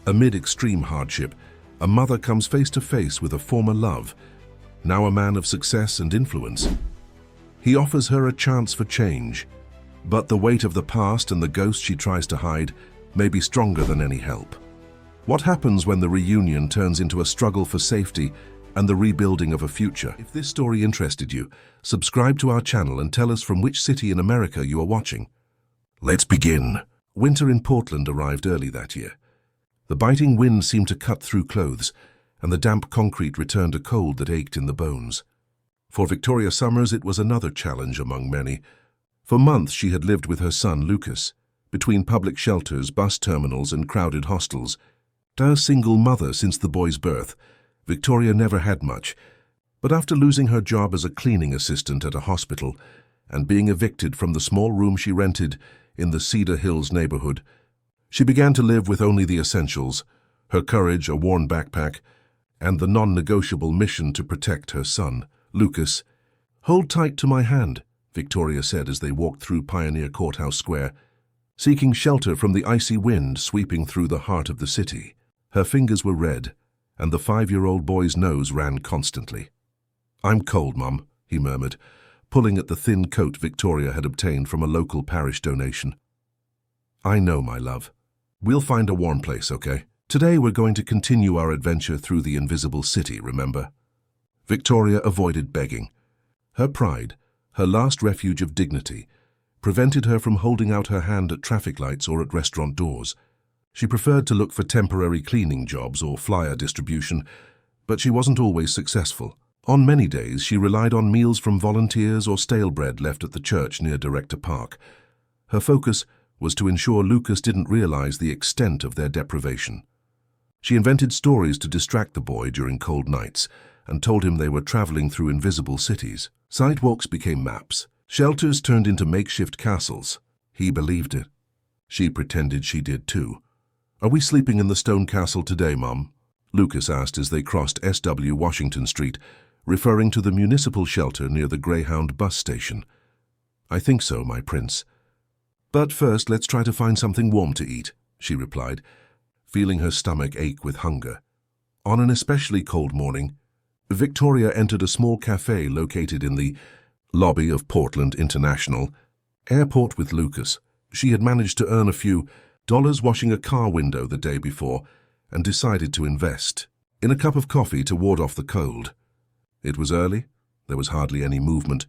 Amid extreme hardship, a mother comes face to face with a former love, now a man of success and influence. He offers her a chance for change, but the weight of the past and the ghost she tries to hide may be stronger than any help. What happens when the reunion turns into a struggle for safety and the rebuilding of a future? If this story interested you, subscribe to our channel and tell us from which city in America you are watching. Let's begin. Winter in Portland arrived early that year. The biting wind seemed to cut through clothes, and the damp concrete returned a cold that ached in the bones. For Victoria Summers, it was another challenge among many. For months she had lived with her son Lucas, between public shelters, bus terminals and crowded hostels. A single mother since the boy's birth, Victoria never had much, but after losing her job as a cleaning assistant at a hospital and being evicted from the small room she rented in the Cedar Hills neighborhood, she began to live with only the essentials, her courage, a worn backpack, and the non-negotiable mission to protect her son, Lucas. "Hold tight to my hand," Victoria said as they walked through Pioneer Courthouse Square, seeking shelter from the icy wind sweeping through the heart of the city. Her fingers were red, and the 5-year-old boy's nose ran constantly. "I'm cold, Mum," he murmured, pulling at the thin coat Victoria had obtained from a local parish donation. "I know, my love. We'll find a warm place, okay? Today we're going to continue our adventure through the invisible city, remember?" Victoria avoided begging. Her pride, her last refuge of dignity, prevented her from holding out her hand at traffic lights or at restaurant doors. She preferred to look for temporary cleaning jobs or flyer distribution, but she wasn't always successful. On many days, she relied on meals from volunteers or stale bread left at the church near Director Park. Her focus was to ensure Lucas didn't realize the extent of their deprivation. She invented stories to distract the boy during cold nights and told him they were traveling through invisible cities. Sidewalks became maps. Shelters turned into makeshift castles. He believed it. She pretended she did too. "Are we sleeping in the stone castle today, Mum?" Lucas asked as they crossed SW Washington Street, referring to the municipal shelter near the Greyhound bus station. "I think so, my prince. But first, let's try to find something warm to eat," she replied, feeling her stomach ache with hunger. On an especially cold morning, Victoria entered a small cafe located in the lobby of Portland International Airport with Lucas. She had managed to earn a few dollars washing a car window the day before and decided to invest in a cup of coffee to ward off the cold. It was early, there was hardly any movement,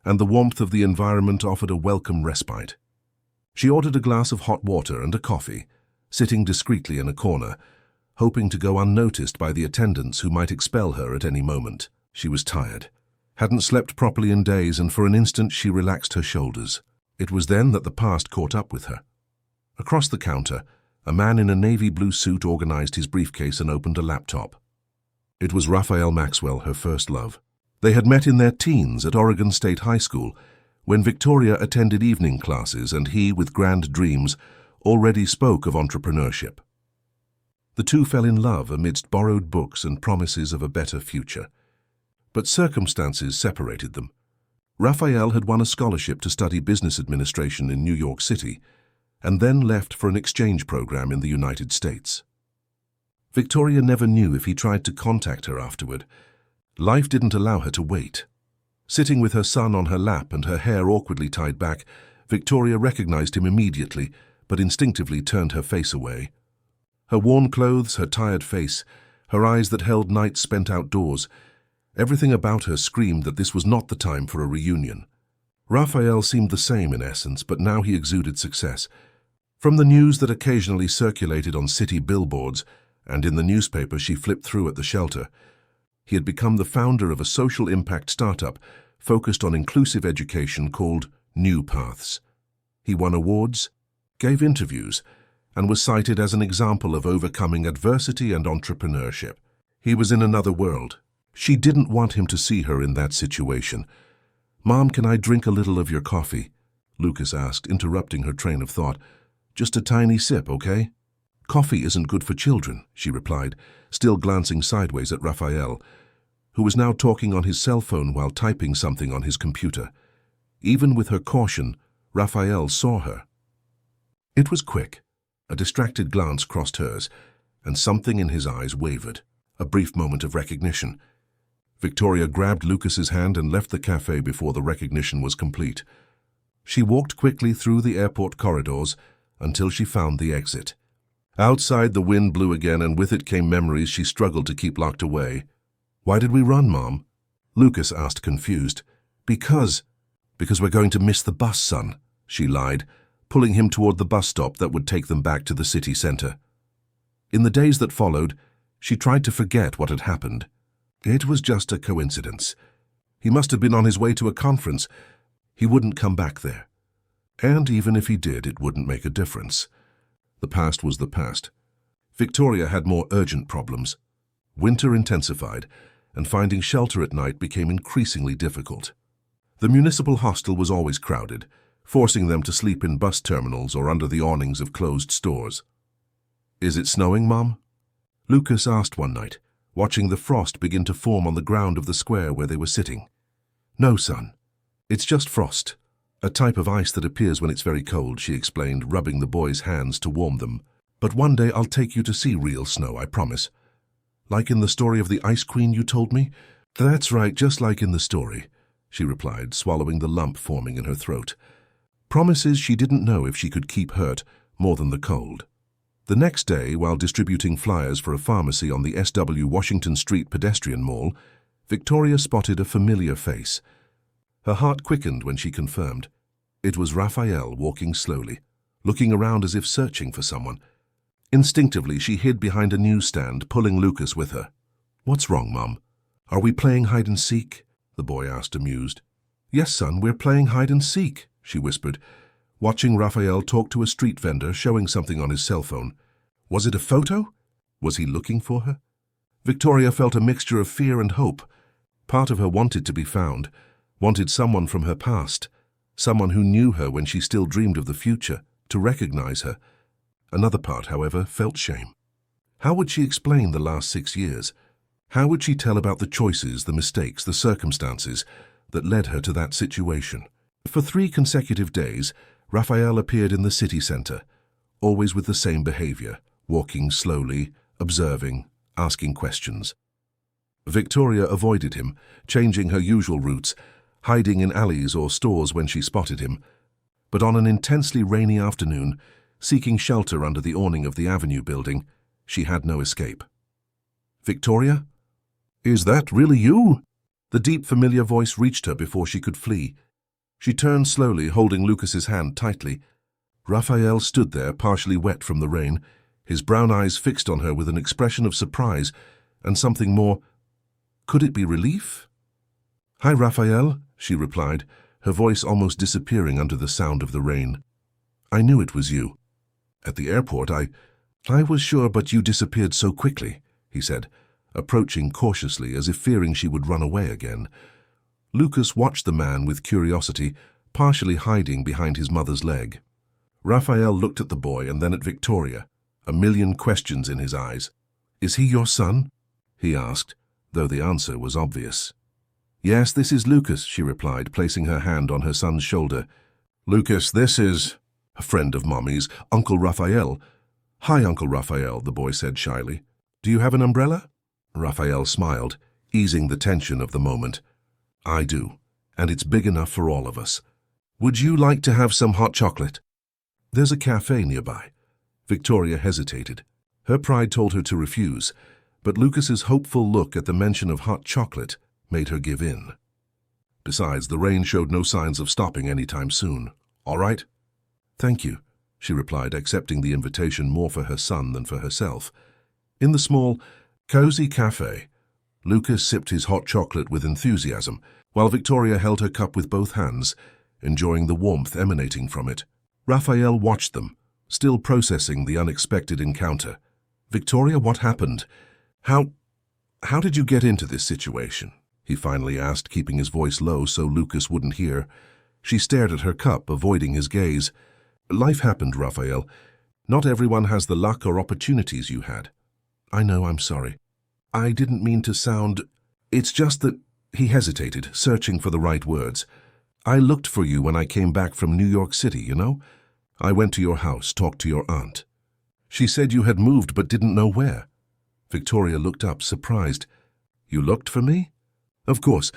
and the warmth of the environment offered a welcome respite. She ordered a glass of hot water and a coffee, sitting discreetly in a corner, hoping to go unnoticed by the attendants who might expel her at any moment. She was tired, hadn't slept properly in days, and for an instant she relaxed her shoulders. It was then that the past caught up with her. Across the counter, a man in a navy blue suit organized his briefcase and opened a laptop. It was Raphael Maxwell, her first love. They had met in their teens at Oregon State High School, when Victoria attended evening classes and he, with grand dreams, already spoke of entrepreneurship. The two fell in love amidst borrowed books and promises of a better future. But circumstances separated them. Raphael had won a scholarship to study business administration in New York City, and then left for an exchange program in the United States. Victoria never knew if he tried to contact her afterward. Life didn't allow her to wait. Sitting with her son on her lap and her hair awkwardly tied back, Victoria recognized him immediately, but instinctively turned her face away. Her worn clothes, her tired face, her eyes that held nights spent outdoors, everything about her screamed that this was not the time for a reunion. Raphael seemed the same in essence, but now he exuded success. From the news that occasionally circulated on city billboards and in the newspaper she flipped through at the shelter, he had become the founder of a social impact startup focused on inclusive education called New Paths. He won awards, gave interviews, and was cited as an example of overcoming adversity and entrepreneurship. He was in another world. She didn't want him to see her in that situation. "Mom, can I drink a little of your coffee?" Lucas asked, interrupting her train of thought. "Just a tiny sip, okay?" "Coffee isn't good for children," she replied, still glancing sideways at Raphael, who was now talking on his cell phone while typing something on his computer. Even with her caution, Raphael saw her. It was quick. A distracted glance crossed hers, and something in his eyes wavered. A brief moment of recognition. Victoria grabbed Lucas's hand and left the cafe before the recognition was complete. She walked quickly through the airport corridors until she found the exit. Outside, the wind blew again, and with it came memories she struggled to keep locked away. "Why did we run, Mom?" Lucas asked, confused. Because we're going to miss the bus, son," she lied, pulling him toward the bus stop that would take them back to the city center. In the days that followed, she tried to forget what had happened. It was just a coincidence. He must have been on his way to a conference. He wouldn't come back there. And even if he did, it wouldn't make a difference. The past was the past. Victoria had more urgent problems. Winter intensified, and finding shelter at night became increasingly difficult. The municipal hostel was always crowded, forcing them to sleep in bus terminals or under the awnings of closed stores. "Is it snowing, Mom?" Lucas asked one night, watching the frost begin to form on the ground of the square where they were sitting. "No, son. It's just frost. A type of ice that appears when it's very cold," she explained, rubbing the boy's hands to warm them. "But one day I'll take you to see real snow, I promise. Like in the story of the Ice Queen you told me?" "That's right, just like in the story," she replied, swallowing the lump forming in her throat. Promises she didn't know if she could keep hurt more than the cold. The next day, while distributing flyers for a pharmacy on the SW Washington Street pedestrian mall, Victoria spotted a familiar face. Her heart quickened when she confirmed. It was Raphael walking slowly, looking around as if searching for someone. Instinctively, she hid behind a newsstand, pulling Lucas with her. "What's wrong, Mom? Are we playing hide-and-seek?" the boy asked, amused. "Yes, son, we're playing hide-and-seek," she whispered, watching Raphael talk to a street vendor, showing something on his cell phone. Was it a photo? Was he looking for her? Victoria felt a mixture of fear and hope. Part of her wanted to be found, wanted someone from her past, someone who knew her when she still dreamed of the future, to recognize her. Another part, however, felt shame. How would she explain the last 6 years? How would she tell about the choices, the mistakes, the circumstances that led her to that situation? For 3 consecutive days, Raphael appeared in the city center, always with the same behavior, walking slowly, observing, asking questions. Victoria avoided him, changing her usual routes, hiding in alleys or stores when she spotted him. But on an intensely rainy afternoon, seeking shelter under the awning of the Avenue building, she had no escape. "Victoria? Is that really you?" The deep, familiar voice reached her before she could flee. She turned slowly, holding Lucas's hand tightly. Raphael stood there, partially wet from the rain, his brown eyes fixed on her with an expression of surprise and something more. Could it be relief? "Hi, Raphael," she replied, her voice almost disappearing under the sound of the rain. "I knew it was you. At the airport, I was sure, but you disappeared so quickly," he said, approaching cautiously as if fearing she would run away again. Lucas watched the man with curiosity, partially hiding behind his mother's leg. Raphael looked at the boy and then at Victoria, a million questions in his eyes. "Is he your son?" he asked, though the answer was obvious. "Yes, this is Lucas," she replied, placing her hand on her son's shoulder. "Lucas, this is a friend of Mommy's, Uncle Raphael." "Hi, Uncle Raphael," the boy said shyly. "Do you have an umbrella?" Raphael smiled, easing the tension of the moment. "I do, and it's big enough for all of us. Would you like to have some hot chocolate?" "There's a cafe nearby." Victoria hesitated. Her pride told her to refuse, but Lucas's hopeful look at the mention of hot chocolate made her give in. Besides, the rain showed no signs of stopping anytime soon. "All right?" "Thank you," she replied, accepting the invitation more for her son than for herself. In the small, cozy cafe, Lucas sipped his hot chocolate with enthusiasm, while Victoria held her cup with both hands, enjoying the warmth emanating from it. Raphael watched them, still processing the unexpected encounter. "Victoria, what happened? How did you get into this situation?" he finally asked, keeping his voice low so Lucas wouldn't hear. She stared at her cup, avoiding his gaze. "Life happened, Raphael. Not everyone has the luck or opportunities you had." "I know, I'm sorry. I didn't mean to sound... It's just that..." He hesitated, searching for the right words. "I looked for you when I came back from New York City, you know? I went to your house, talked to your aunt." She said you had moved but didn't know where. Victoria looked up, surprised. You looked for me? Of course.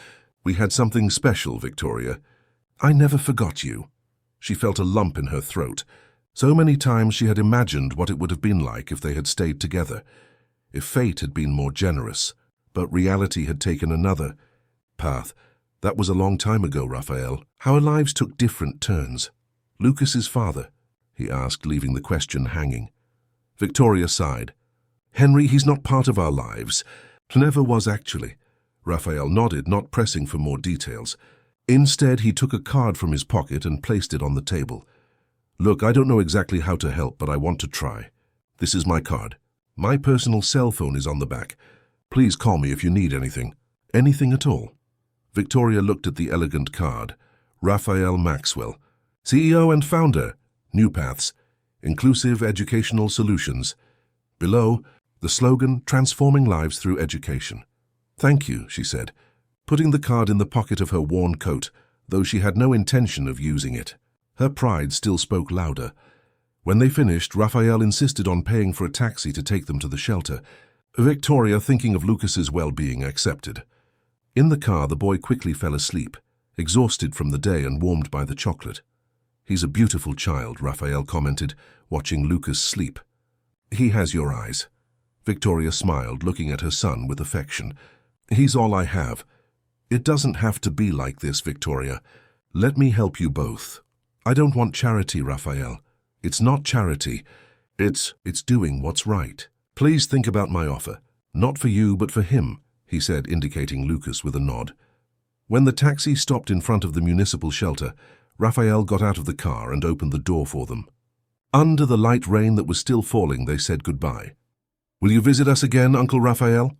We had something special, Victoria. I never forgot you. She felt a lump in her throat. So many times she had imagined what it would have been like if they had stayed together, if fate had been more generous, but reality had taken another path. That was a long time ago, Raphael. Our lives took different turns. Lucas's father, he asked, leaving the question hanging. Victoria sighed. Henry, he's not part of our lives. Never was, actually. Raphael nodded, not pressing for more details. Instead, he took a card from his pocket and placed it on the table. Look, I don't know exactly how to help, but I want to try. This is my card. My personal cell phone is on the back. Please call me if you need anything. Anything at all. Victoria looked at the elegant card. Raphael Maxwell, CEO and founder, New Paths, Inclusive Educational Solutions. Below, the slogan, Transforming Lives Through Education. Thank you, she said, putting the card in the pocket of her worn coat, though she had no intention of using it. Her pride still spoke louder. When they finished, Raphael insisted on paying for a taxi to take them to the shelter. Victoria, thinking of Lucas's well-being, accepted. In the car, the boy quickly fell asleep, exhausted from the day and warmed by the chocolate. He's a beautiful child, Raphael commented, watching Lucas sleep. He has your eyes. Victoria smiled, looking at her son with affection. He's all I have. It doesn't have to be like this, Victoria. Let me help you both. I don't want charity, Raphael. It's not charity. It's doing what's right. Please think about my offer. Not for you, but for him, he said, indicating Lucas with a nod. When the taxi stopped in front of the municipal shelter, Raphael got out of the car and opened the door for them. Under the light rain that was still falling, they said goodbye. Will you visit us again, Uncle Raphael?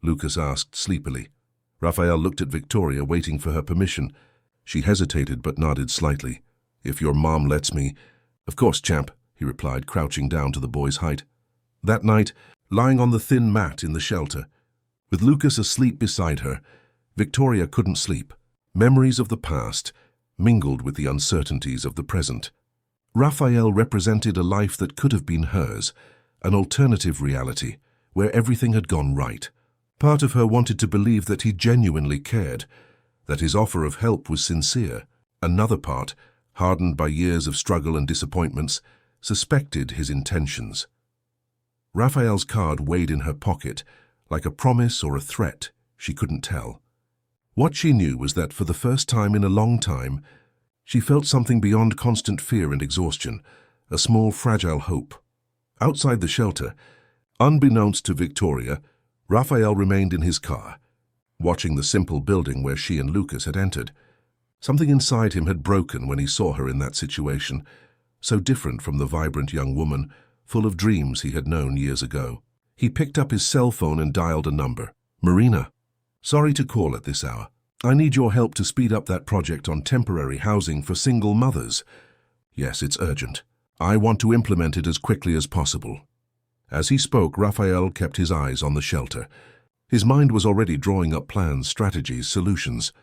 Lucas asked sleepily. Raphael looked at Victoria, waiting for her permission. She hesitated but nodded slightly. If your mom lets me. Of course, champ, he replied, crouching down to the boy's height. That night, lying on the thin mat in the shelter, with Lucas asleep beside her, Victoria couldn't sleep. Memories of the past mingled with the uncertainties of the present. Raphael represented a life that could have been hers, an alternative reality, where everything had gone right. Part of her wanted to believe that he genuinely cared, that his offer of help was sincere. Another part, hardened by years of struggle and disappointments, suspected his intentions. Raphael's card weighed in her pocket, like a promise or a threat, she couldn't tell. What she knew was that for the first time in a long time, she felt something beyond constant fear and exhaustion, a small, fragile hope. Outside the shelter, unbeknownst to Victoria, Raphael remained in his car, watching the simple building where she and Lucas had entered. Something inside him had broken when he saw her in that situation, so different from the vibrant young woman, full of dreams he had known years ago. He picked up his cell phone and dialed a number. Marina. Sorry to call at this hour. I need your help to speed up that project on temporary housing for single mothers. Yes, it's urgent. I want to implement it as quickly as possible. As he spoke, Raphael kept his eyes on the shelter. His mind was already drawing up plans, strategies, solutions.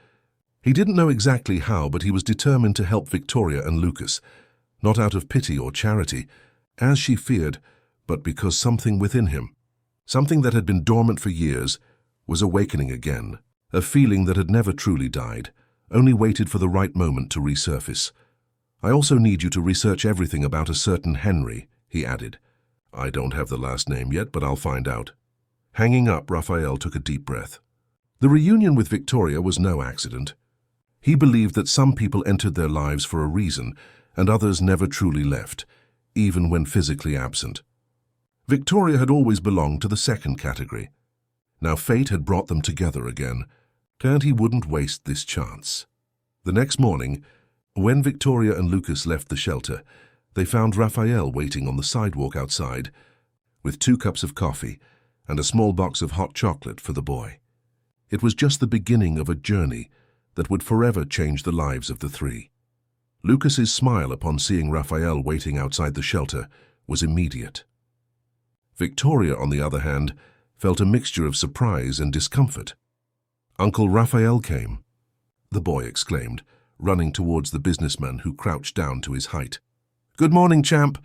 He didn't know exactly how, but he was determined to help Victoria and Lucas, not out of pity or charity, as she feared, but because something within him, something that had been dormant for years, was awakening again, a feeling that had never truly died, only waited for the right moment to resurface. I also need you to research everything about a certain Henry, he added. I don't have the last name yet, but I'll find out. Hanging up, Raphael took a deep breath. The reunion with Victoria was no accident. He believed that some people entered their lives for a reason, and others never truly left, even when physically absent. Victoria had always belonged to the second category. Now fate had brought them together again, and he wouldn't waste this chance. The next morning, when Victoria and Lucas left the shelter, they found Raphael waiting on the sidewalk outside, with 2 cups of coffee and a small box of hot chocolate for the boy. It was just the beginning of a journey that would forever change the lives of the three. Lucas's smile upon seeing Raphael waiting outside the shelter was immediate. Victoria, on the other hand, felt a mixture of surprise and discomfort. Uncle Raphael came, the boy exclaimed, running towards the businessman who crouched down to his height. Good morning, champ.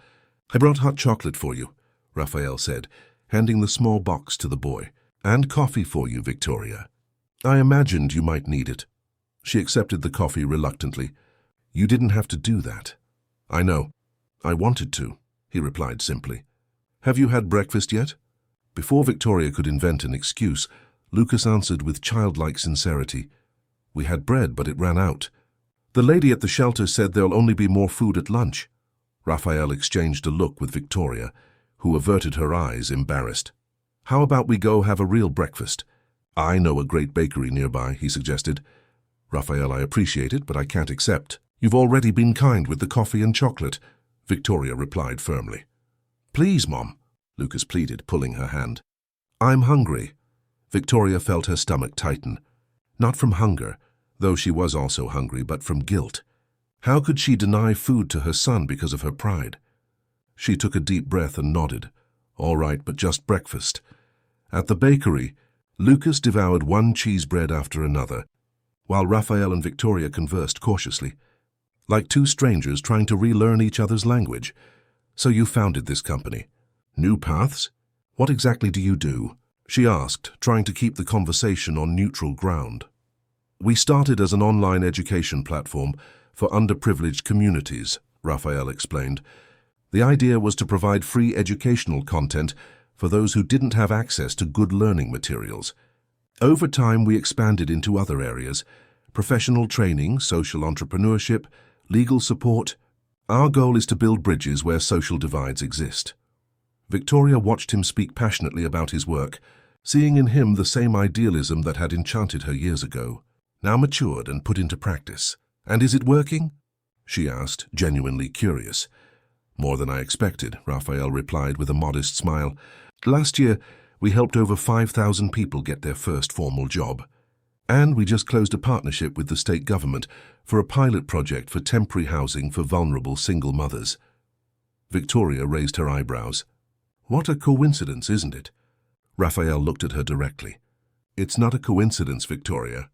I brought hot chocolate for you. Raphael said, handing the small box to the boy. "And coffee for you, Victoria. I imagined you might need it." She accepted the coffee reluctantly. "You didn't have to do that." "I know. I wanted to," he replied simply. "Have you had breakfast yet?" Before Victoria could invent an excuse, Lucas answered with childlike sincerity. "We had bread, but it ran out. The lady at the shelter said there'll only be more food at lunch." Raphael exchanged a look with Victoria, who averted her eyes, embarrassed. "How about we go have a real breakfast? I know a great bakery nearby," he suggested. "Raphael, I appreciate it, but I can't accept. You've already been kind with the coffee and chocolate," Victoria replied firmly. "Please, Mom," Lucas pleaded, pulling her hand. "I'm hungry." Victoria felt her stomach tighten. Not from hunger, though she was also hungry, but from guilt. How could she deny food to her son because of her pride? She took a deep breath and nodded. "All right, but just breakfast." At the bakery, Lucas devoured one cheese bread after another, while Raphael and Victoria conversed cautiously, like two strangers trying to relearn each other's language. "So you founded this company. New Paths? What exactly do you do?" she asked, trying to keep the conversation on neutral ground. "We started as an online education platform for underprivileged communities," Raphael explained. "The idea was to provide free educational content for those who didn't have access to good learning materials. Over time, we expanded into other areas: professional training, social entrepreneurship, legal support. Our goal is to build bridges where social divides exist." Victoria watched him speak passionately about his work, seeing in him the same idealism that had enchanted her years ago, now matured and put into practice. "And is it working?" she asked, genuinely curious. "More than I expected," Raphael replied with a modest smile. "Last year, we helped over 5,000 people get their first formal job. And we just closed a partnership with the state government for a pilot project for temporary housing for vulnerable single mothers." Victoria raised her eyebrows. "What a coincidence, isn't it?" Raphael looked at her directly. "It's not a coincidence, Victoria.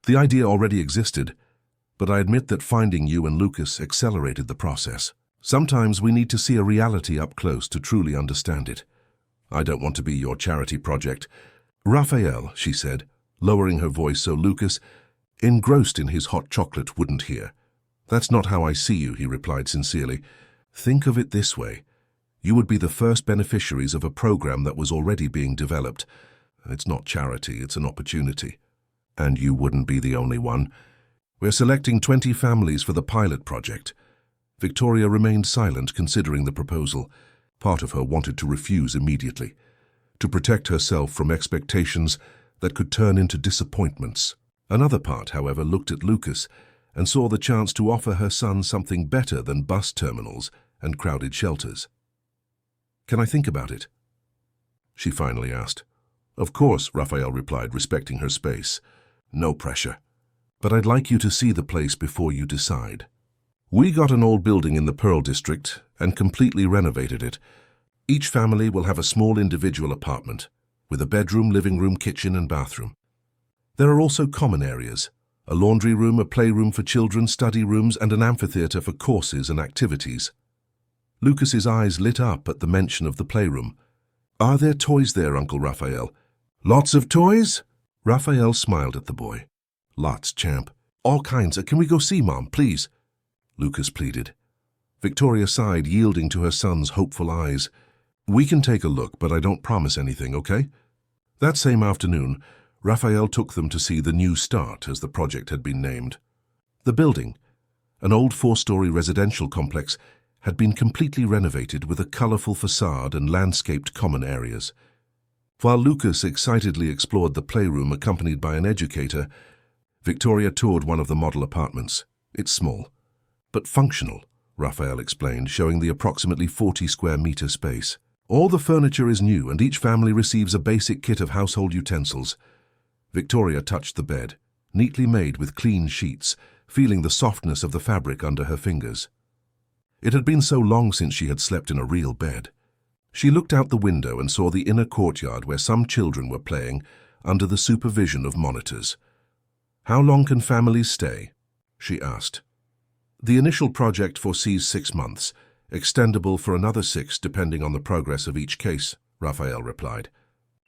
The idea already existed, but I admit that finding you and Lucas accelerated the process. Sometimes we need to see a reality up close to truly understand it. I don't want to be your charity project." "Raphael," she said, lowering her voice so Lucas, engrossed in his hot chocolate, wouldn't hear. "That's not how I see you," he replied sincerely. "Think of it this way. You would be the first beneficiaries of a program that was already being developed. It's not charity, it's an opportunity. And you wouldn't be the only one. We're selecting 20 families for the pilot project." Victoria remained silent, considering the proposal. Part of her wanted to refuse immediately, to protect herself from expectations that could turn into disappointments. Another part, however, looked at Lucas and saw the chance to offer her son something better than bus terminals and crowded shelters. "Can I think about it?" she finally asked. "Of course," Raphael replied, respecting her space. "No pressure. But I'd like you to see the place before you decide. We got an old building in the Pearl District and completely renovated it. Each family will have a small individual apartment, with a bedroom, living room, kitchen and bathroom. There are also common areas: a laundry room, a playroom for children, study rooms, and an amphitheater for courses and activities." Lucas's eyes lit up at the mention of the playroom. "Are there toys there, Uncle Raphael?" "Lots of toys?" Raphael smiled at the boy. "Lots, champ. All kinds. Can we go see, Mom, please?" Lucas pleaded. Victoria sighed, yielding to her son's hopeful eyes. "We can take a look, but I don't promise anything, okay?" That same afternoon, Raphael took them to see the New Start, as the project had been named. The building, an old 4-story residential complex, had been completely renovated with a colorful facade and landscaped common areas. While Lucas excitedly explored the playroom accompanied by an educator, Victoria toured one of the model apartments. "It's small, but functional," Raphael explained, showing the approximately 40-square-meter space. "All the furniture is new, and each family receives a basic kit of household utensils." Victoria touched the bed, neatly made with clean sheets, feeling the softness of the fabric under her fingers. It had been so long since she had slept in a real bed. She looked out the window and saw the inner courtyard where some children were playing under the supervision of monitors. "How long can families stay?" she asked. "The initial project foresees 6 months, extendable for another 6 depending on the progress of each case, Raphael replied.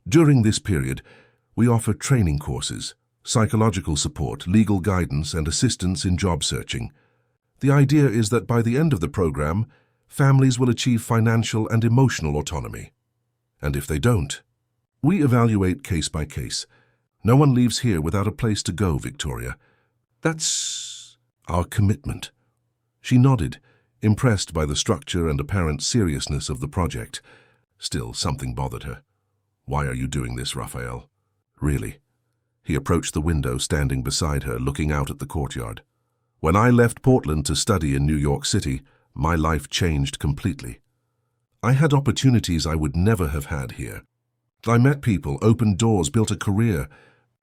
During this period, we offer training courses, psychological support, legal guidance, and assistance in job searching. The idea is that by the end of the program, families will achieve financial and emotional autonomy. And if they don't, we evaluate case by case. No one leaves here without a place to go, Victoria. That's our commitment. She nodded, impressed by the structure and apparent seriousness of the project. Still, something bothered her. Why are you doing this, Raphael? Really? He approached the window, standing beside her, looking out at the courtyard. When I left Portland to study in New York City, my life changed completely. I had opportunities I would never have had here. I met people, opened doors, built a career.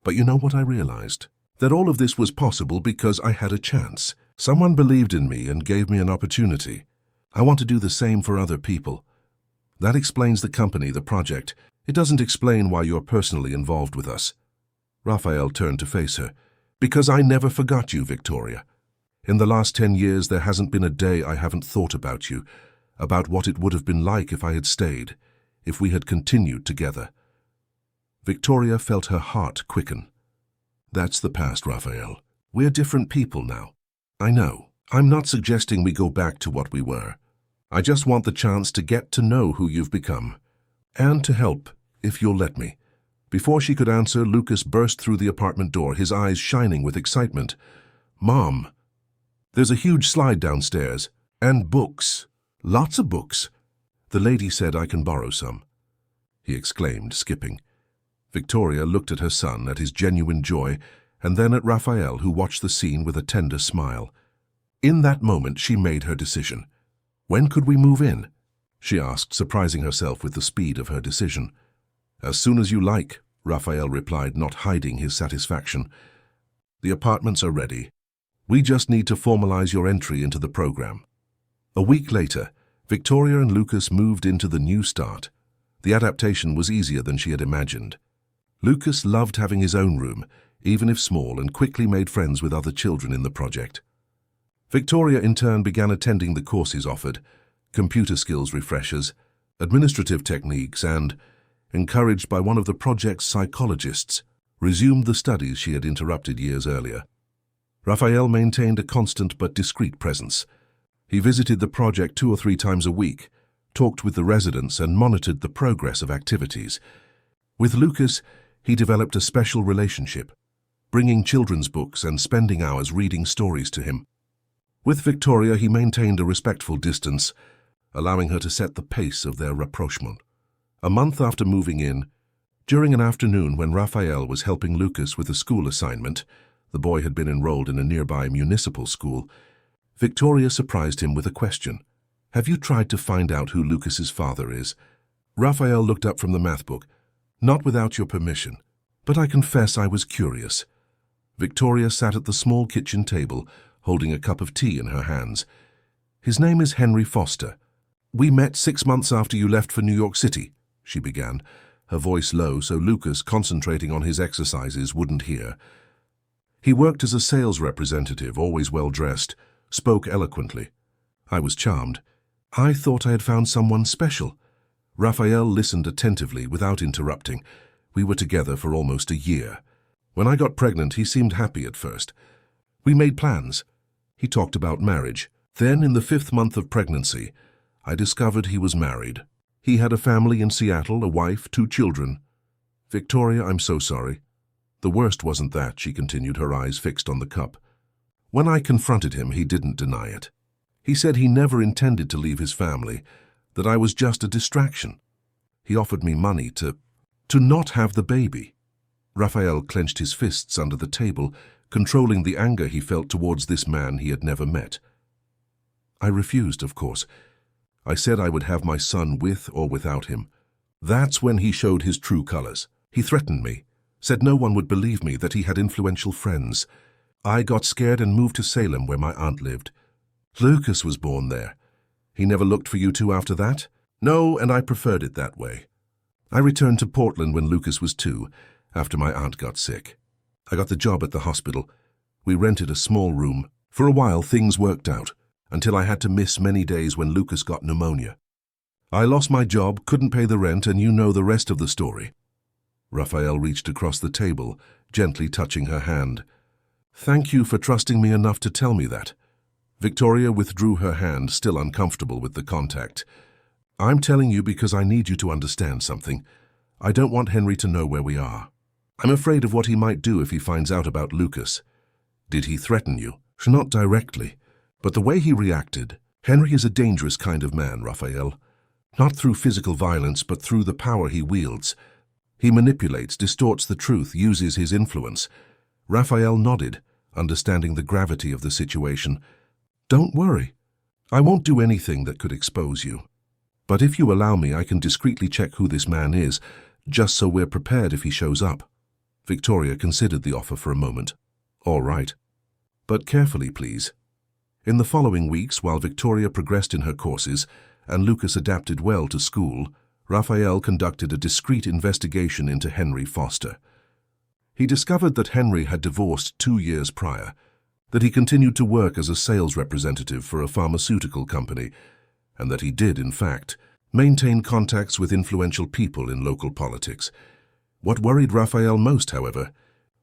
But you know what I realized? That all of this was possible because I had a chance. Someone believed in me and gave me an opportunity. I want to do the same for other people. That explains the company, the project. It doesn't explain why you're personally involved with us. Raphael turned to face her. Because I never forgot you, Victoria. In the last 10 years, there hasn't been a day I haven't thought about you, about what it would have been like if I had stayed, if we had continued together. Victoria felt her heart quicken. That's the past, Raphael. We're different people now. I know. I'm not suggesting we go back to what we were. I just want the chance to get to know who you've become. And to help, if you'll let me. Before she could answer, Lucas burst through the apartment door, his eyes shining with excitement. Mom, there's a huge slide downstairs. And books. Lots of books. The lady said I can borrow some. He exclaimed, skipping. Victoria looked at her son, at his genuine joy, and then at Raphael, who watched the scene with a tender smile. In that moment, she made her decision. When could we move in? She asked, surprising herself with the speed of her decision. As soon as you like, Raphael replied, not hiding his satisfaction. The apartments are ready. We just need to formalize your entry into the program. A week later, Victoria and Lucas moved into the new start. The adaptation was easier than she had imagined. Lucas loved having his own room, even if small, and quickly made friends with other children in the project. Victoria, in turn, began attending the courses offered, computer skills refreshers, administrative techniques, and, encouraged by one of the project's psychologists, resumed the studies she had interrupted years earlier. Raphael maintained a constant but discreet presence. He visited the project 2 or 3 times a week, talked with the residents, and monitored the progress of activities. With Lucas, he developed a special relationship, bringing children's books and spending hours reading stories to him. With Victoria, he maintained a respectful distance, allowing her to set the pace of their rapprochement. A month after moving in, during an afternoon when Raphael was helping Lucas with a school assignment, the boy had been enrolled in a nearby municipal school, Victoria surprised him with a question. Have you tried to find out who Lucas's father is? Raphael looked up from the math book. Not without your permission, but I confess I was curious. Victoria sat at the small kitchen table, holding a cup of tea in her hands. His name is Henry Foster. We met 6 months after you left for New York City, she began, her voice low so Lucas, concentrating on his exercises, wouldn't hear. He worked as a sales representative, always well-dressed, spoke eloquently. I was charmed. I thought I had found someone special. Raphael listened attentively without interrupting. We were together for almost a year. When I got pregnant, he seemed happy at first. We made plans. He talked about marriage. Then, in the 5th month of pregnancy, I discovered he was married. He had a family in Seattle, a wife, 2 children. Victoria, I'm so sorry. The worst wasn't that, she continued, her eyes fixed on the cup. When I confronted him, he didn't deny it. He said he never intended to leave his family, that I was just a distraction. He offered me money to not have the baby. Raphael clenched his fists under the table, controlling the anger he felt towards this man he had never met. I refused, of course. I said I would have my son with or without him. That's when he showed his true colors. He threatened me, said no one would believe me, that he had influential friends. I got scared and moved to Salem, where my aunt lived. Lucas was born there. He never looked for you two after that? No, and I preferred it that way. I returned to Portland when Lucas was 2, after my aunt got sick. I got the job at the hospital. We rented a small room. For a while, things worked out. until I had to miss many days when Lucas got pneumonia. I lost my job, couldn't pay the rent, and you know the rest of the story." Raphael reached across the table, gently touching her hand. "Thank you for trusting me enough to tell me that." Victoria withdrew her hand, still uncomfortable with the contact. "I'm telling you because I need you to understand something. I don't want Henry to know where we are. I'm afraid of what he might do if he finds out about Lucas." "Did he threaten you?" "Not directly, but the way he reacted. Henry is a dangerous kind of man, Raphael. Not through physical violence, but through the power he wields. He manipulates, distorts the truth, uses his influence." Raphael nodded, understanding the gravity of the situation. "Don't worry. I won't do anything that could expose you. But if you allow me, I can discreetly check who this man is, just so we're prepared if he shows up." Victoria considered the offer for a moment. "All right. But carefully, please." In the following weeks, while Victoria progressed in her courses and Lucas adapted well to school, Raphael conducted a discreet investigation into Henry Foster. He discovered that Henry had divorced 2 years prior, that he continued to work as a sales representative for a pharmaceutical company, and that he did, in fact, maintain contacts with influential people in local politics. What worried Raphael most, however,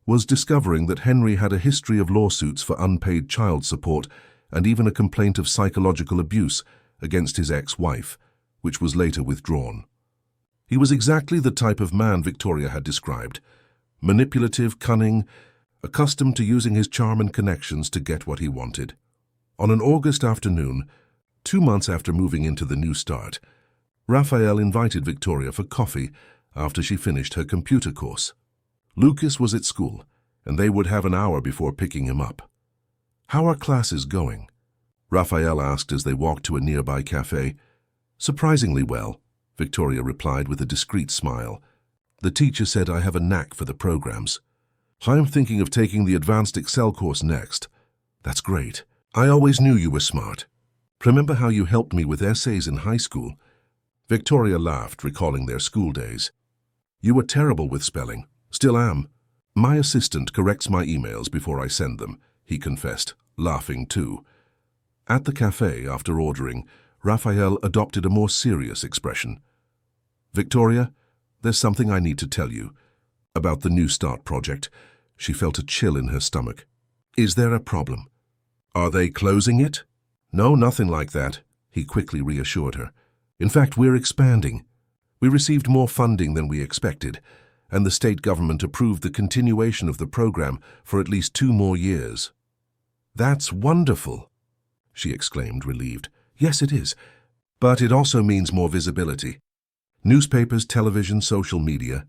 was discovering that Henry had a history of lawsuits for unpaid child support and even a complaint of psychological abuse against his ex-wife, which was later withdrawn. He was exactly the type of man Victoria had described: manipulative, cunning, accustomed to using his charm and connections to get what he wanted. On an August afternoon, 2 months after moving into the New Start, Raphael invited Victoria for coffee after she finished her computer course. Lucas was at school, and they would have an hour before picking him up. "How are classes going?" Raphael asked as they walked to a nearby cafe. "Surprisingly well," Victoria replied with a discreet smile. "The teacher said I have a knack for the programs. I'm thinking of taking the advanced Excel course next." "That's great. I always knew you were smart. Remember how you helped me with essays in high school?" Victoria laughed, recalling their school days. "You were terrible with spelling. Still am. My assistant corrects my emails before I send them," he confessed, laughing too. At the cafe, after ordering, Raphael adopted a more serious expression. "Victoria, there's something I need to tell you about the New Start project." She felt a chill in her stomach. "Is there a problem?" "Are they closing it?" "No, nothing like that," he quickly reassured her. "In fact, we're expanding. We received more funding than we expected, and the state government approved the continuation of the program for at least 2 more years." "That's wonderful," she exclaimed, relieved. "Yes, it is. But it also means more visibility. Newspapers, television, social media.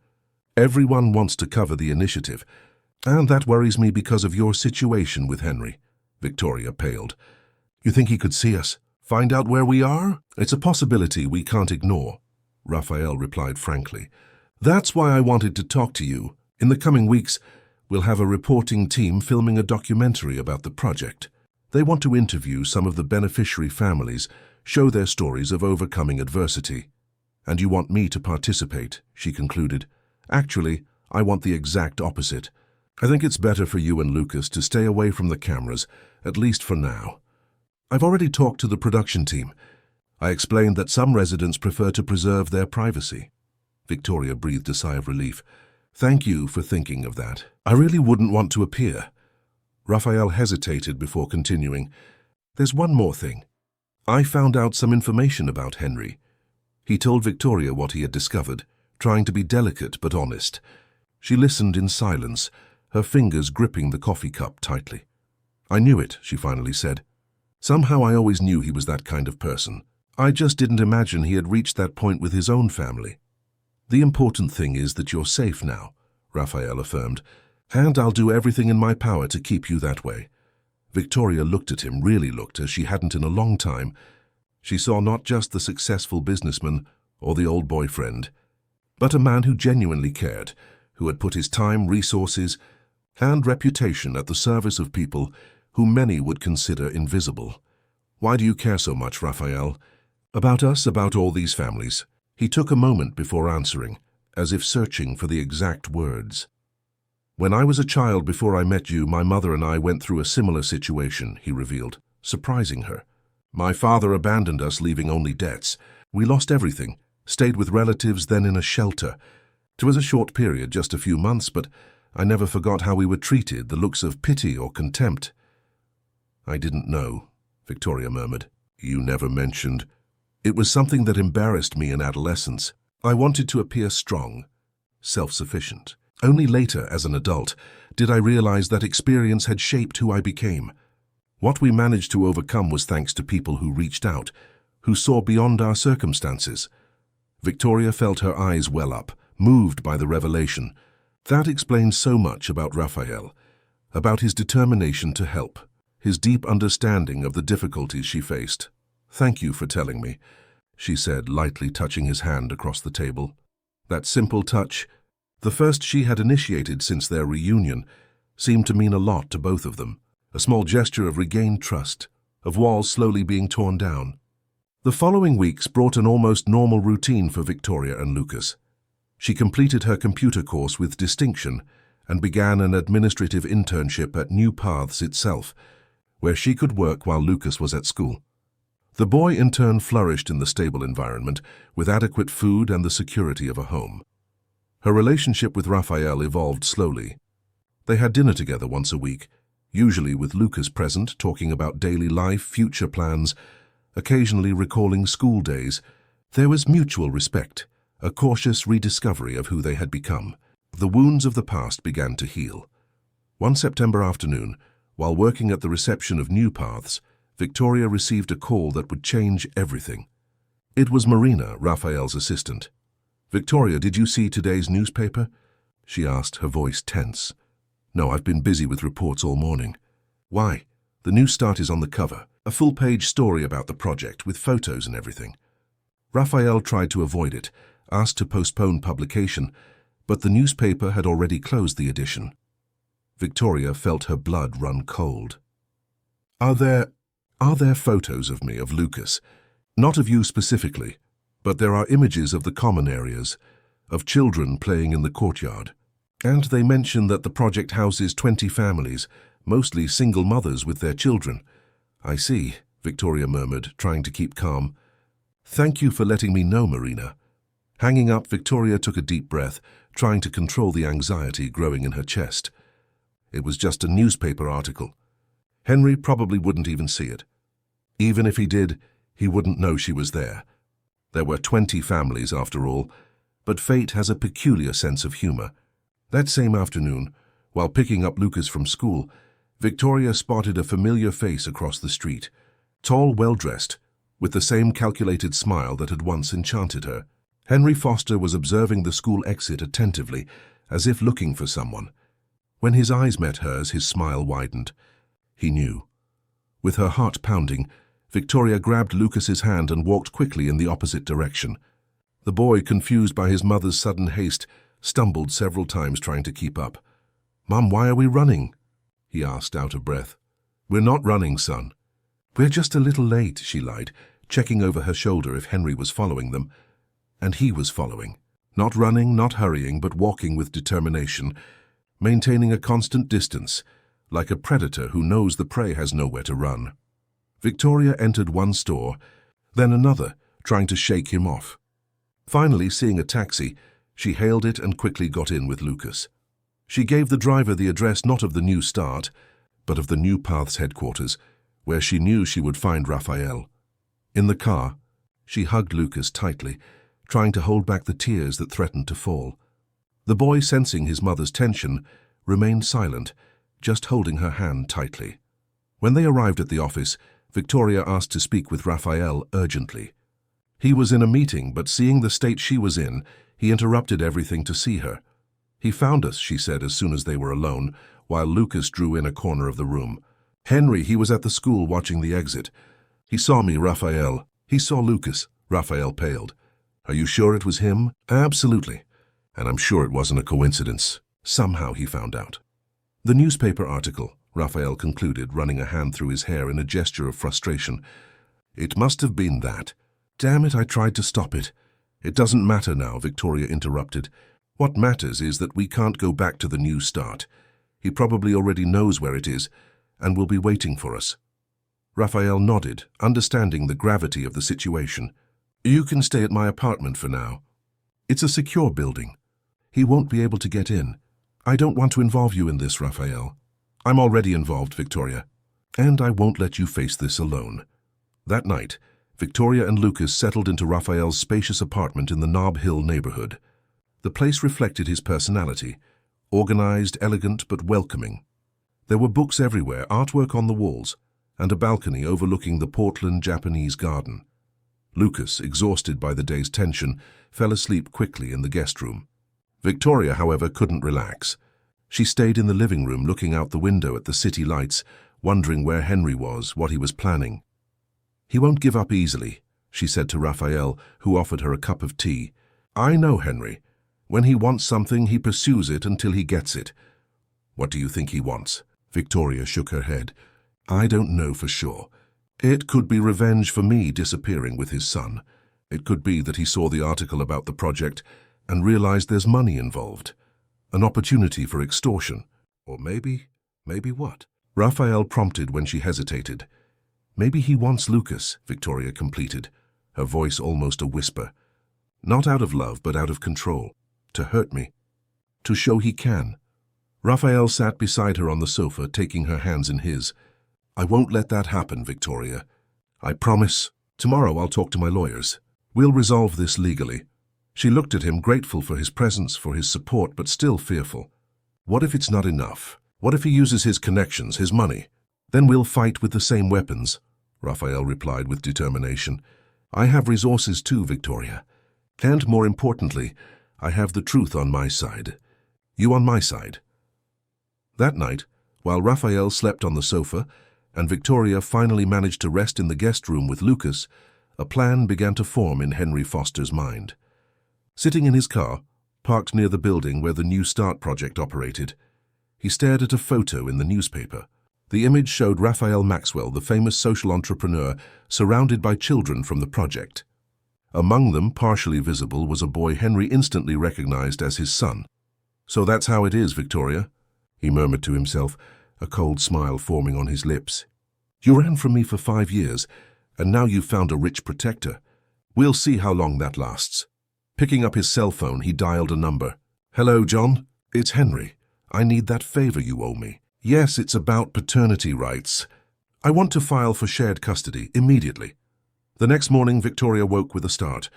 Everyone wants to cover the initiative. And that worries me because of your situation with Henry." Victoria paled. "You think he could see us? Find out where we are?" "It's a possibility we can't ignore," Raphael replied frankly. "That's why I wanted to talk to you. In the coming weeks, we'll have a reporting team filming a documentary about the project. They want to interview some of the beneficiary families, show their stories of overcoming adversity. And you want me to participate," she concluded. "Actually, I want the exact opposite. I think it's better for you and Lucas to stay away from the cameras, at least for now. I've already talked to the production team. I explained that some residents prefer to preserve their privacy." Victoria breathed a sigh of relief. "Thank you for thinking of that. I really wouldn't want to appear." Raphael hesitated before continuing. "There's one more thing. I found out some information about Henry." He told Victoria what he had discovered, trying to be delicate but honest. She listened in silence, her fingers gripping the coffee cup tightly. "I knew it," she finally said. "Somehow I always knew he was that kind of person. I just didn't imagine he had reached that point with his own family." "The important thing is that you're safe now," Raphael affirmed, "and I'll do everything in my power to keep you that way." Victoria looked at him, really looked, as she hadn't in a long time. She saw not just the successful businessman or the old boyfriend, but a man who genuinely cared, who had put his time, resources, and reputation at the service of people whom many would consider invisible. "Why do you care so much, Raphael?" "About us, about all these families." He took a moment before answering, as if searching for the exact words. "When I was a child before I met you, my mother and I went through a similar situation," he revealed, surprising her. My father abandoned us, leaving only debts. We lost everything, stayed with relatives, then in a shelter. It was a short period, just a few months, but I never forgot how we were treated, the looks of pity or contempt. I didn't know, Victoria murmured. You never mentioned. It was something that embarrassed me in adolescence. I wanted to appear strong, self-sufficient. Only later, as an adult, did I realize that experience had shaped who I became. What we managed to overcome was thanks to people who reached out, who saw beyond our circumstances. Victoria felt her eyes well up, moved by the revelation. That explained so much about Raphael, about his determination to help, his deep understanding of the difficulties she faced. Thank you for telling me, she said, lightly touching his hand across the table. That simple touch, the first she had initiated since their reunion, seemed to mean a lot to both of them. A small gesture of regained trust, of walls slowly being torn down. The following weeks brought an almost normal routine for Victoria and Lucas. She completed her computer course with distinction and began an administrative internship at New Paths itself, where she could work while Lucas was at school. The boy in turn flourished in the stable environment, with adequate food and the security of a home. Her relationship with Raphael evolved slowly. They had dinner together once a week, usually with Lucas present, talking about daily life, future plans, occasionally recalling school days. There was mutual respect, a cautious rediscovery of who they had become. The wounds of the past began to heal. One September afternoon, while working at the reception of New Paths, Victoria received a call that would change everything. It was Marina, Raphael's assistant. "Victoria, did you see today's newspaper?" she asked, her voice tense. "No, I've been busy with reports all morning." "Why?" "The New Start is on the cover. A full-page story about the project, with photos and everything." Raphael tried to avoid it, asked to postpone publication, but the newspaper had already closed the edition. Victoria felt her blood run cold. Are there photos of me, of Lucas? Not of you specifically, but there are images of the common areas, of children playing in the courtyard. And they mention that the project houses 20 families, mostly single mothers with their children. "I see," Victoria murmured, trying to keep calm. "Thank you for letting me know, Marina." Hanging up, Victoria took a deep breath, trying to control the anxiety growing in her chest. It was just a newspaper article. Henry probably wouldn't even see it. Even if he did, he wouldn't know she was there. There were 20 families after all, but fate has a peculiar sense of humor. That same afternoon, while picking up Lucas from school, Victoria spotted a familiar face across the street. Tall, well-dressed, with the same calculated smile that had once enchanted her. Henry Foster was observing the school exit attentively, as if looking for someone. When his eyes met hers, his smile widened. He knew. With her heart pounding, Victoria grabbed Lucas's hand and walked quickly in the opposite direction. The boy, confused by his mother's sudden haste, stumbled several times trying to keep up. "Mom, why are we running?" he asked, out of breath. "We're not running, son." "We're just a little late," she lied, checking over her shoulder if Henry was following them. And he was following. Not running, not hurrying, but walking with determination, maintaining a constant distance, like a predator who knows the prey has nowhere to run. Victoria entered one store, then another, trying to shake him off. Finally, seeing a taxi, she hailed it and quickly got in with Lucas. She gave the driver the address not of the New Start, but of the New Paths headquarters, where she knew she would find Raphael. In the car, she hugged Lucas tightly, trying to hold back the tears that threatened to fall. The boy, sensing his mother's tension, remained silent, just holding her hand tightly. When they arrived at the office, Victoria asked to speak with Raphael urgently. He was in a meeting, but seeing the state she was in, he interrupted everything to see her. "He found us," she said as soon as they were alone, while Lucas drew in a corner of the room. "Henry, he was at the school watching the exit. He saw me, Raphael." "He saw Lucas." Raphael paled. "Are you sure it was him?" "Absolutely. And I'm sure it wasn't a coincidence. Somehow he found out." "The newspaper article," Raphael concluded, running a hand through his hair in a gesture of frustration. "It must have been that." "Damn it, I tried to stop it." "It doesn't matter now," Victoria interrupted. "What matters is that we can't go back to the New Start. He probably already knows where it is and will be waiting for us." Raphael nodded, understanding the gravity of the situation. You can stay at my apartment for now. It's a secure building. He won't be able to get in. I don't want to involve you in this, Raphael. I'm already involved, Victoria. And I won't let you face this alone. That night, Victoria and Lucas settled into Raphael's spacious apartment in the Nob Hill neighborhood. The place reflected his personality, organized, elegant, but welcoming. There were books everywhere, artwork on the walls, and a balcony overlooking the Portland Japanese garden. Lucas, exhausted by the day's tension, fell asleep quickly in the guest room. Victoria, however, couldn't relax. She stayed in the living room looking out the window at the city lights, wondering where Henry was, what he was planning. He won't give up easily, she said to Raphael, who offered her a cup of tea. I know Henry. When he wants something, he pursues it until he gets it. What do you think he wants? Victoria shook her head. I don't know for sure. It could be revenge for me disappearing with his son. It could be that he saw the article about the project and realized there's money involved. An opportunity for extortion. Or maybe what? Raphael prompted when she hesitated. Maybe he wants Lucas, Victoria completed, her voice almost a whisper. Not out of love, but out of control. To hurt me. To show he can. Raphael sat beside her on the sofa, taking her hands in his. I won't let that happen, Victoria. I promise. Tomorrow I'll talk to my lawyers. We'll resolve this legally. She looked at him, grateful for his presence, for his support, but still fearful. What if it's not enough? What if he uses his connections, his money? Then we'll fight with the same weapons, Raphael replied with determination. I have resources too, Victoria. And more importantly, I have the truth on my side. You on my side. That night, while Raphael slept on the sofa, and Victoria finally managed to rest in the guest room with Lucas, a plan began to form in Henry Foster's mind. Sitting in his car, parked near the building where the New Start project operated, he stared at a photo in the newspaper. The image showed Raphael Maxwell, the famous social entrepreneur, surrounded by children from the project. Among them, partially visible, was a boy Henry instantly recognized as his son. So that's how it is, Victoria, he murmured to himself, a cold smile forming on his lips. You ran from me for 5 years, and now you've found a rich protector. We'll see how long that lasts. Picking up his cell phone, he dialed a number. Hello, John. It's Henry. I need that favor you owe me. Yes, it's about paternity rights. I want to file for shared custody immediately. The next morning, Victoria woke with a start.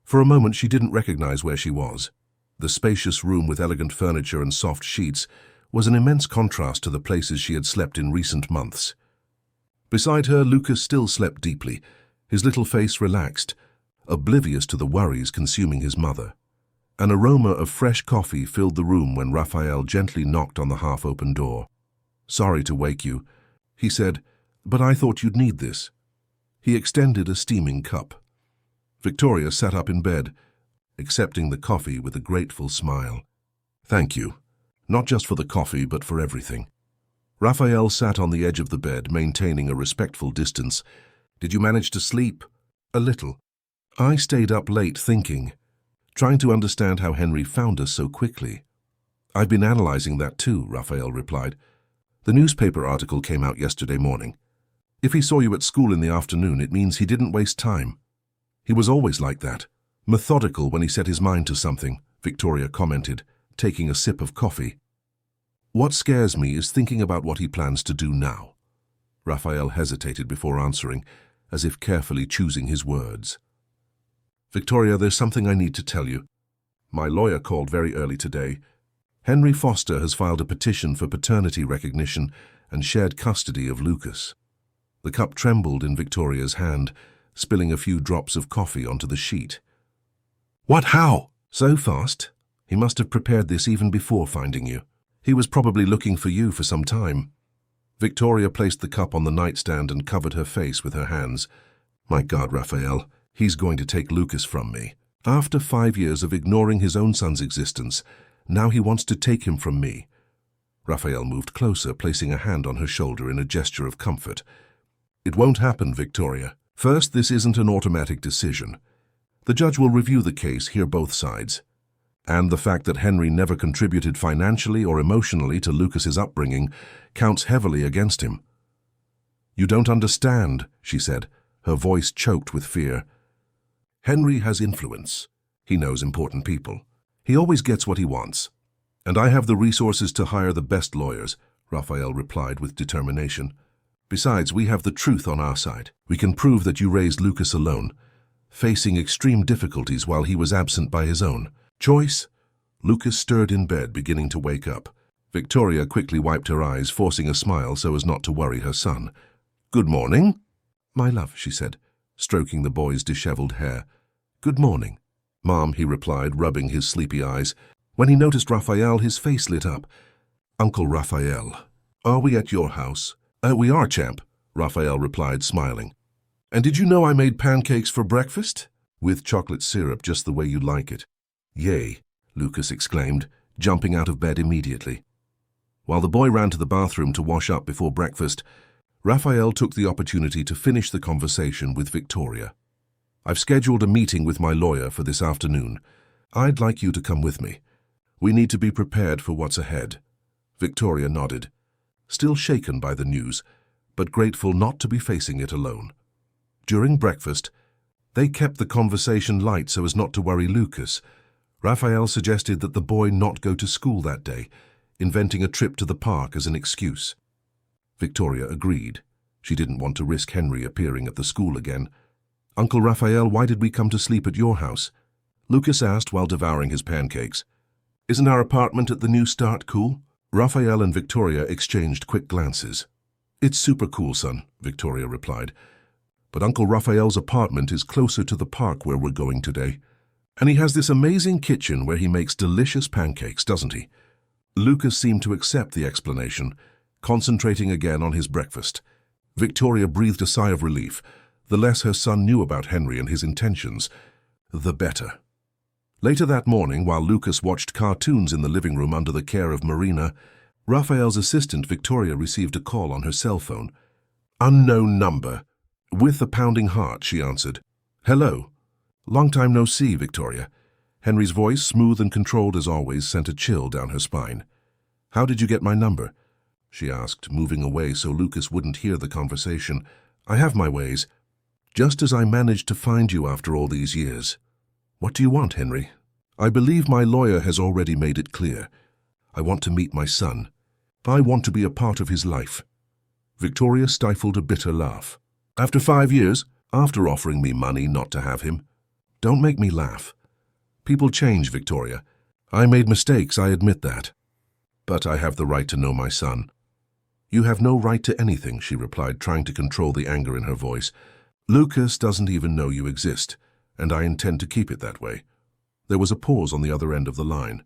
For a moment, she didn't recognize where she was. The spacious room with elegant furniture and soft sheets was an immense contrast to the places she had slept in recent months. Beside her, Lucas still slept deeply, his little face relaxed, oblivious to the worries consuming his mother. An aroma of fresh coffee filled the room when Raphael gently knocked on the half-open door. Sorry to wake you, he said, but I thought you'd need this. He extended a steaming cup. Victoria sat up in bed, accepting the coffee with a grateful smile. Thank you. Not just for the coffee, but for everything. Raphael sat on the edge of the bed, maintaining a respectful distance. Did you manage to sleep? A little. I stayed up late thinking, trying to understand how Henry found us so quickly. I've been analyzing that too, Raphael replied. The newspaper article came out yesterday morning. If he saw you at school in the afternoon, it means he didn't waste time. He was always like that, methodical when he set his mind to something, Victoria commented, taking a sip of coffee. What scares me is thinking about what he plans to do now. Raphael hesitated before answering, as if carefully choosing his words. Victoria, there's something I need to tell you. My lawyer called very early today. Henry Foster has filed a petition for paternity recognition and shared custody of Lucas. The cup trembled in Victoria's hand, spilling a few drops of coffee onto the sheet. What, how? So fast? He must have prepared this even before finding you. He was probably looking for you for some time. Victoria placed the cup on the nightstand and covered her face with her hands. My God, Raphael, he's going to take Lucas from me. After 5 years of ignoring his own son's existence, now he wants to take him from me. Raphael moved closer, placing a hand on her shoulder in a gesture of comfort. It won't happen, Victoria. First, this isn't an automatic decision. The judge will review the case, hear both sides. And the fact that Henry never contributed financially or emotionally to Lucas's upbringing counts heavily against him. "You don't understand," she said, her voice choked with fear. "Henry has influence. He knows important people. He always gets what he wants. And I have the resources to hire the best lawyers," Raphael replied with determination. "Besides, we have the truth on our side. We can prove that you raised Lucas alone, facing extreme difficulties while he was absent by his own choice." Lucas stirred in bed, beginning to wake up. Victoria quickly wiped her eyes, forcing a smile so as not to worry her son. "Good morning." "My love," she said, stroking the boy's disheveled hair. "Good morning." "Mom," he replied, rubbing his sleepy eyes. When he noticed Raphael, his face lit up. "Uncle Raphael, are we at your house?" "We are, champ," Raphael replied, smiling. "And did you know I made pancakes for breakfast? With chocolate syrup, just the way you like it." "Yay," Lucas exclaimed, jumping out of bed immediately. While the boy ran to the bathroom to wash up before breakfast, Raphael took the opportunity to finish the conversation with Victoria. "I've scheduled a meeting with my lawyer for this afternoon. I'd like you to come with me. We need to be prepared for what's ahead." Victoria nodded, still shaken by the news, but grateful not to be facing it alone. During breakfast, they kept the conversation light so as not to worry Lucas. Raphael suggested that the boy not go to school that day, inventing a trip to the park as an excuse. Victoria agreed. She didn't want to risk Henry appearing at the school again. "Uncle Raphael, why did we come to sleep at your house?" Lucas asked while devouring his pancakes. "Isn't our apartment at the New Start cool?" Raphael and Victoria exchanged quick glances. "It's super cool, son," Victoria replied. "But Uncle Raphael's apartment is closer to the park where we're going today. And he has this amazing kitchen where he makes delicious pancakes, doesn't he?" Lucas seemed to accept the explanation, concentrating again on his breakfast. Victoria breathed a sigh of relief. The less her son knew about Henry and his intentions, the better. Later that morning, while Lucas watched cartoons in the living room under the care of Marina, Raphael's assistant Victoria received a call on her cell phone. "Unknown number." With a pounding heart, she answered. "Hello. Long time no see, Victoria." Henry's voice, smooth and controlled as always, sent a chill down her spine. "How did you get my number?" she asked, moving away so Lucas wouldn't hear the conversation. "I have my ways. Just as I managed to find you after all these years." "What do you want, Henry?" "I believe my lawyer has already made it clear. I want to meet my son. I want to be a part of his life." Victoria stifled a bitter laugh. "After 5 years? After offering me money not to have him?" "Don't make me laugh. People change, Victoria. I made mistakes, I admit that. But I have the right to know my son." "You have no right to anything," she replied, trying to control the anger in her voice. "Lucas doesn't even know you exist, and I intend to keep it that way." There was a pause on the other end of the line.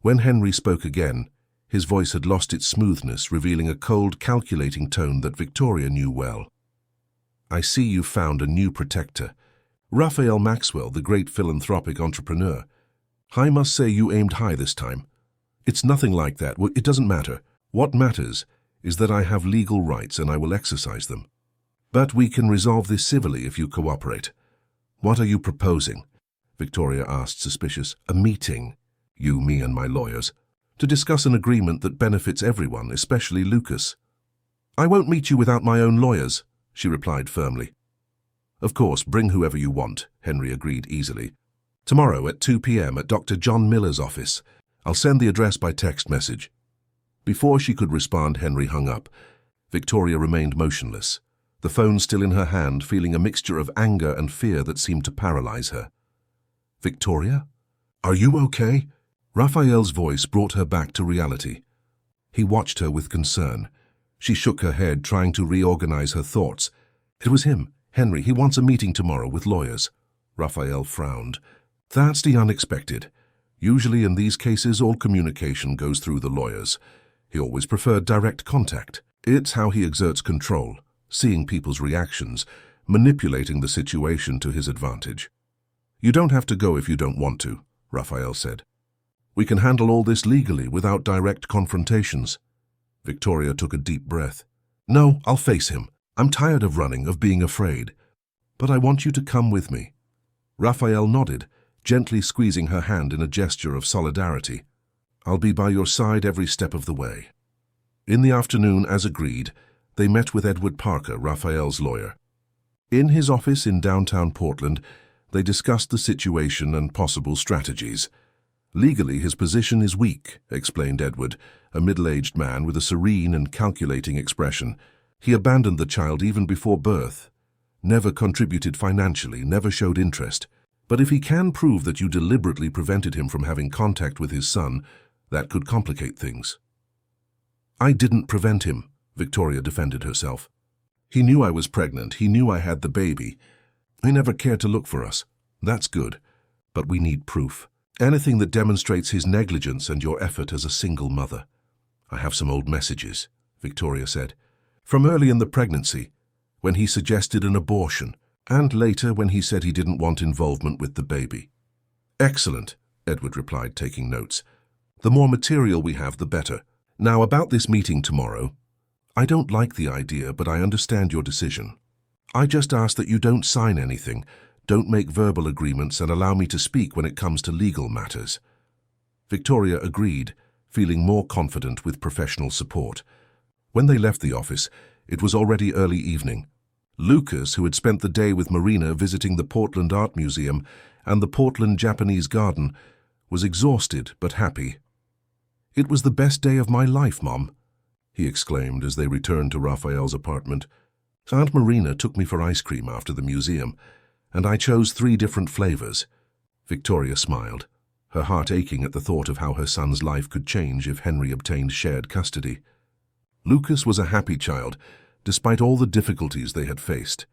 When Henry spoke again, his voice had lost its smoothness, revealing a cold, calculating tone that Victoria knew well. "I see you found a new protector. Raphael Maxwell, the great philanthropic entrepreneur. I must say you aimed high this time." "It's nothing like that. It doesn't matter. What matters is that I have legal rights and I will exercise them. But we can resolve this civilly if you cooperate." "What are you proposing?" Victoria asked, suspicious. "A meeting, you, me, and my lawyers, to discuss an agreement that benefits everyone, especially Lucas." "I won't meet you without my own lawyers," she replied firmly. "Of course, bring whoever you want," Henry agreed easily. "Tomorrow at 2 p.m. at Dr. John Miller's office. I'll send the address by text message." Before she could respond, Henry hung up. Victoria remained motionless, the phone still in her hand, feeling a mixture of anger and fear that seemed to paralyze her. "Victoria? Are you okay?" Raphael's voice brought her back to reality. He watched her with concern. She shook her head, trying to reorganize her thoughts. "It was him, Henry. He wants a meeting tomorrow with lawyers." Raphael frowned. "That's the unexpected. Usually in these cases, all communication goes through the lawyers. He always preferred direct contact. It's how he exerts control, seeing people's reactions, manipulating the situation to his advantage." "You don't have to go if you don't want to," Raphael said. "We can handle all this legally without direct confrontations." Victoria took a deep breath. "No, I'll face him. I'm tired of running, of being afraid. But I want you to come with me." Raphael nodded, gently squeezing her hand in a gesture of solidarity. "I'll be by your side every step of the way." In the afternoon, as agreed, They met with Edward Parker, Raphael's lawyer. In his office in downtown Portland, they discussed the situation and possible strategies. Legally, his position is weak, explained Edward, a middle-aged man with a serene and calculating expression. He abandoned the child even before birth, never contributed financially, never showed interest. But if he can prove that you deliberately prevented him from having contact with his son, that could complicate things. I didn't prevent him, Victoria defended herself. He knew I was pregnant, he knew I had the baby. He never cared to look for us. That's good, but we need proof. Anything that demonstrates his negligence and your effort as a single mother. I have some old messages, Victoria said, from early in the pregnancy, when he suggested an abortion, and later when he said he didn't want involvement with the baby. Excellent, Edward replied, taking notes. The more material we have, the better. Now, about this meeting tomorrow. I don't like the idea, but I understand your decision. I just ask that you don't sign anything, don't make verbal agreements, and allow me to speak when it comes to legal matters. Victoria agreed, feeling more confident with professional support. When they left the office, it was already early evening. Lucas, who had spent the day with Marina visiting the Portland Art Museum and the Portland Japanese Garden, was exhausted but happy. "It was the best day of my life, Mom," he exclaimed as they returned to Raphael's apartment. "Aunt Marina took me for ice cream after the museum, and I chose 3 different flavors." Victoria smiled, her heart aching at the thought of how her son's life could change if Henry obtained shared custody. Lucas was a happy child, despite all the difficulties they had faced.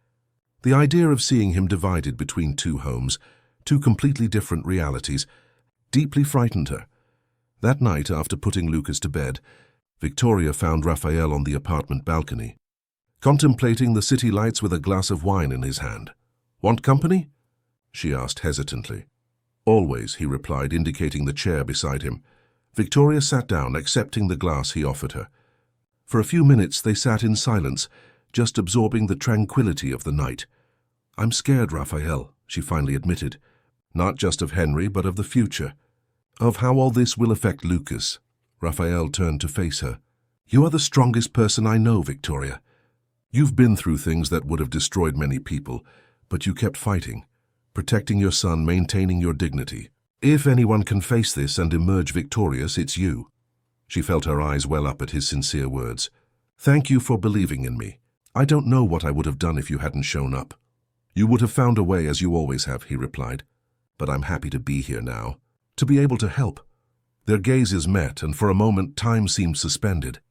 The idea of seeing him divided between 2 homes, 2 completely different realities, deeply frightened her. That night, after putting Lucas to bed, Victoria found Raphael on the apartment balcony, contemplating the city lights with a glass of wine in his hand. "Want company?" she asked hesitantly. "Always," he replied, indicating the chair beside him. Victoria sat down, accepting the glass he offered her. For a few minutes they sat in silence, just absorbing the tranquility of the night. "I'm scared, Raphael," she finally admitted. "Not just of Henry, but of the future. Of how all this will affect Lucas." Raphael turned to face her. "You are the strongest person I know, Victoria. You've been through things that would have destroyed many people, but you kept fighting, protecting your son, maintaining your dignity. If anyone can face this and emerge victorious, it's you." She felt her eyes well up at his sincere words. "Thank you for believing in me. I don't know what I would have done if you hadn't shown up." "You would have found a way, as you always have," he replied. "But I'm happy to be here now, to be able to help." Their gazes met, and for a moment time seemed suspended.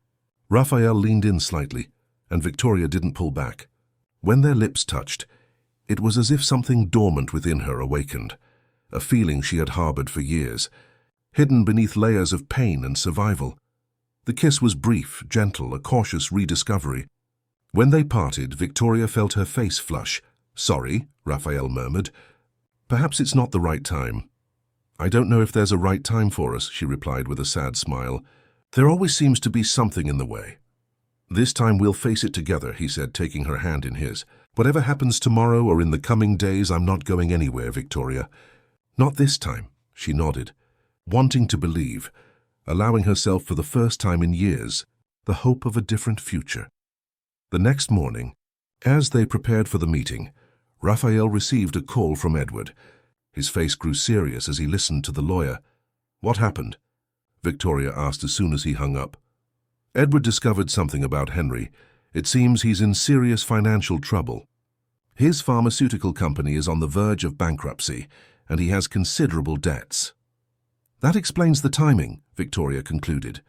Raphael leaned in slightly, and Victoria didn't pull back. When their lips touched, it was as if something dormant within her awakened, a feeling she had harbored for years, hidden beneath layers of pain and survival. The kiss was brief, gentle, a cautious rediscovery. When they parted, Victoria felt her face flush. "Sorry," Raphael murmured. "Perhaps it's not the right time." "I don't know if there's a right time for us," she replied with a sad smile. "There always seems to be something in the way." "This time we'll face it together," he said, taking her hand in his. "Whatever happens tomorrow or in the coming days, I'm not going anywhere, Victoria." "Not this time," she nodded, wanting to believe, allowing herself for the first time in years the hope of a different future. The next morning, as they prepared for the meeting, Raphael received a call from Edward. His face grew serious as he listened to the lawyer. "What happened?" Victoria asked as soon as he hung up. "Edward discovered something about Henry. It seems he's in serious financial trouble. His pharmaceutical company is on the verge of bankruptcy, and he has considerable debts." "That explains the timing," Victoria concluded.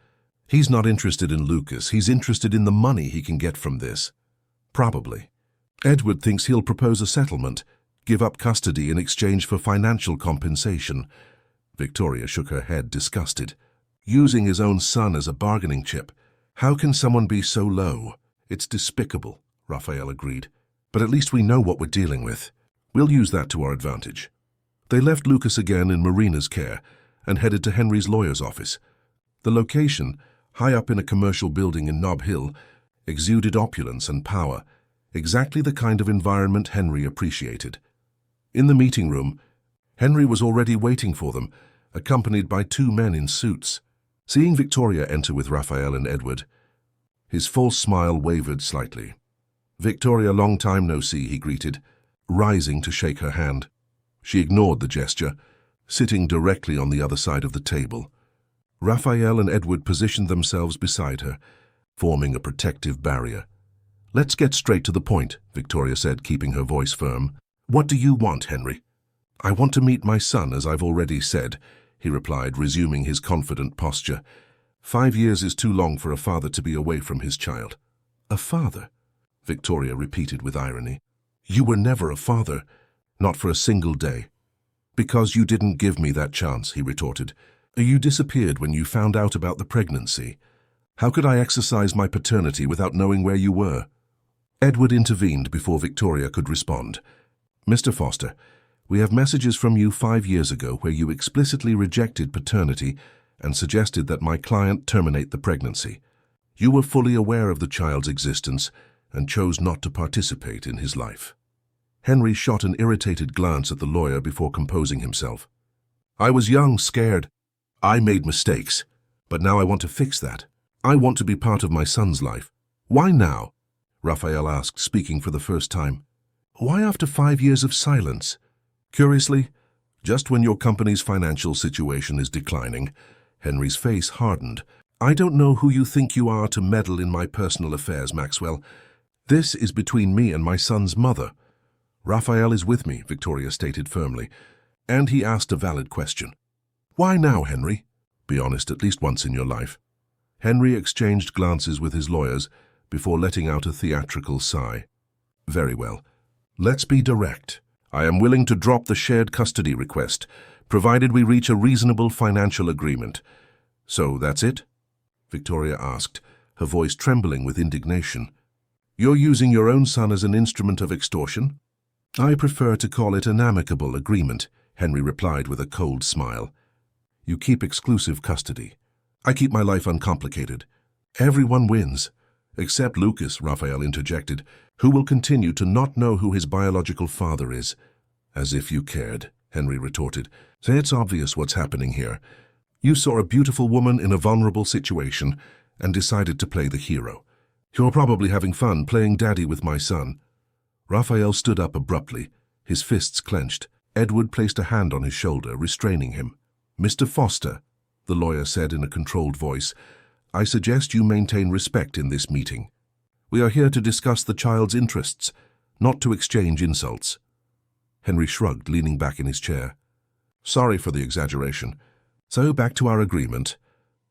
"He's not interested in Lucas. He's interested in the money he can get from this." "Probably. Edward thinks he'll propose a settlement, give up custody in exchange for financial compensation." Victoria shook her head, disgusted. "Using his own son as a bargaining chip. How can someone be so low?" "It's despicable," Raphael agreed. "But at least we know what we're dealing with. We'll use that to our advantage." They left Lucas again in Marina's care and headed to Henry's lawyer's office. The location, high up in a commercial building in Nob Hill, exuded opulence and power, exactly the kind of environment Henry appreciated. In the meeting room, Henry was already waiting for them, accompanied by 2 men in suits. Seeing Victoria enter with Raphael and Edward, His false smile wavered slightly. "Victoria, long time no see," he greeted, rising to shake her hand. She ignored the gesture, sitting directly on the other side of the table. Raphael and Edward positioned themselves beside her, forming a protective barrier. "Let's get straight to the point," Victoria said, keeping her voice firm. "What do you want, Henry?" "I want to meet my son, as I've already said," he replied, resuming his confident posture. 5 years is too long for a father to be away from his child." "A father?" Victoria repeated with irony. "You were never a father, not for a single day." "Because you didn't give me that chance," he retorted. "You disappeared when you found out about the pregnancy. How could I exercise my paternity without knowing where you were?" Edward intervened before Victoria could respond. "Mr. Foster, we have messages from you 5 years ago where you explicitly rejected paternity and suggested that my client terminate the pregnancy. You were fully aware of the child's existence and chose not to participate in his life." Henry shot an irritated glance at the lawyer before composing himself. "I was young, scared. I made mistakes, but now I want to fix that. I want to be part of my son's life." "Why now?" Raphael asked, speaking for the first time. "Why after 5 years of silence?" "Curiously, just when your company's financial situation is declining." Henry's face hardened. "I don't know who you think you are to meddle in my personal affairs, Maxwell. This is between me and my son's mother." "Raphael is with me," Victoria stated firmly, and he asked a valid question. "Why now, Henry? Be honest at least once in your life." Henry exchanged glances with his lawyers before letting out a theatrical sigh. "Very well. Let's be direct. I am willing to drop the shared custody request, provided we reach a reasonable financial agreement." "So that's it?" Victoria asked, her voice trembling with indignation. "You're using your own son as an instrument of extortion?" "I prefer to call it an amicable agreement," Henry replied with a cold smile. "You keep exclusive custody. I keep my life uncomplicated. Everyone wins." "Except Lucas," Raphael interjected, "who will continue to not know who his biological father is." "As if you cared," Henry retorted. "Say, it's obvious what's happening here. You saw a beautiful woman in a vulnerable situation and decided to play the hero. You're probably having fun playing daddy with my son." Raphael stood up abruptly, his fists clenched. Edward placed a hand on his shoulder, restraining him. "Mr. Foster," the lawyer said in a controlled voice, "I suggest you maintain respect in this meeting. We are here to discuss the child's interests, not to exchange insults." Henry shrugged, leaning back in his chair. "Sorry for the exaggeration. So back to our agreement."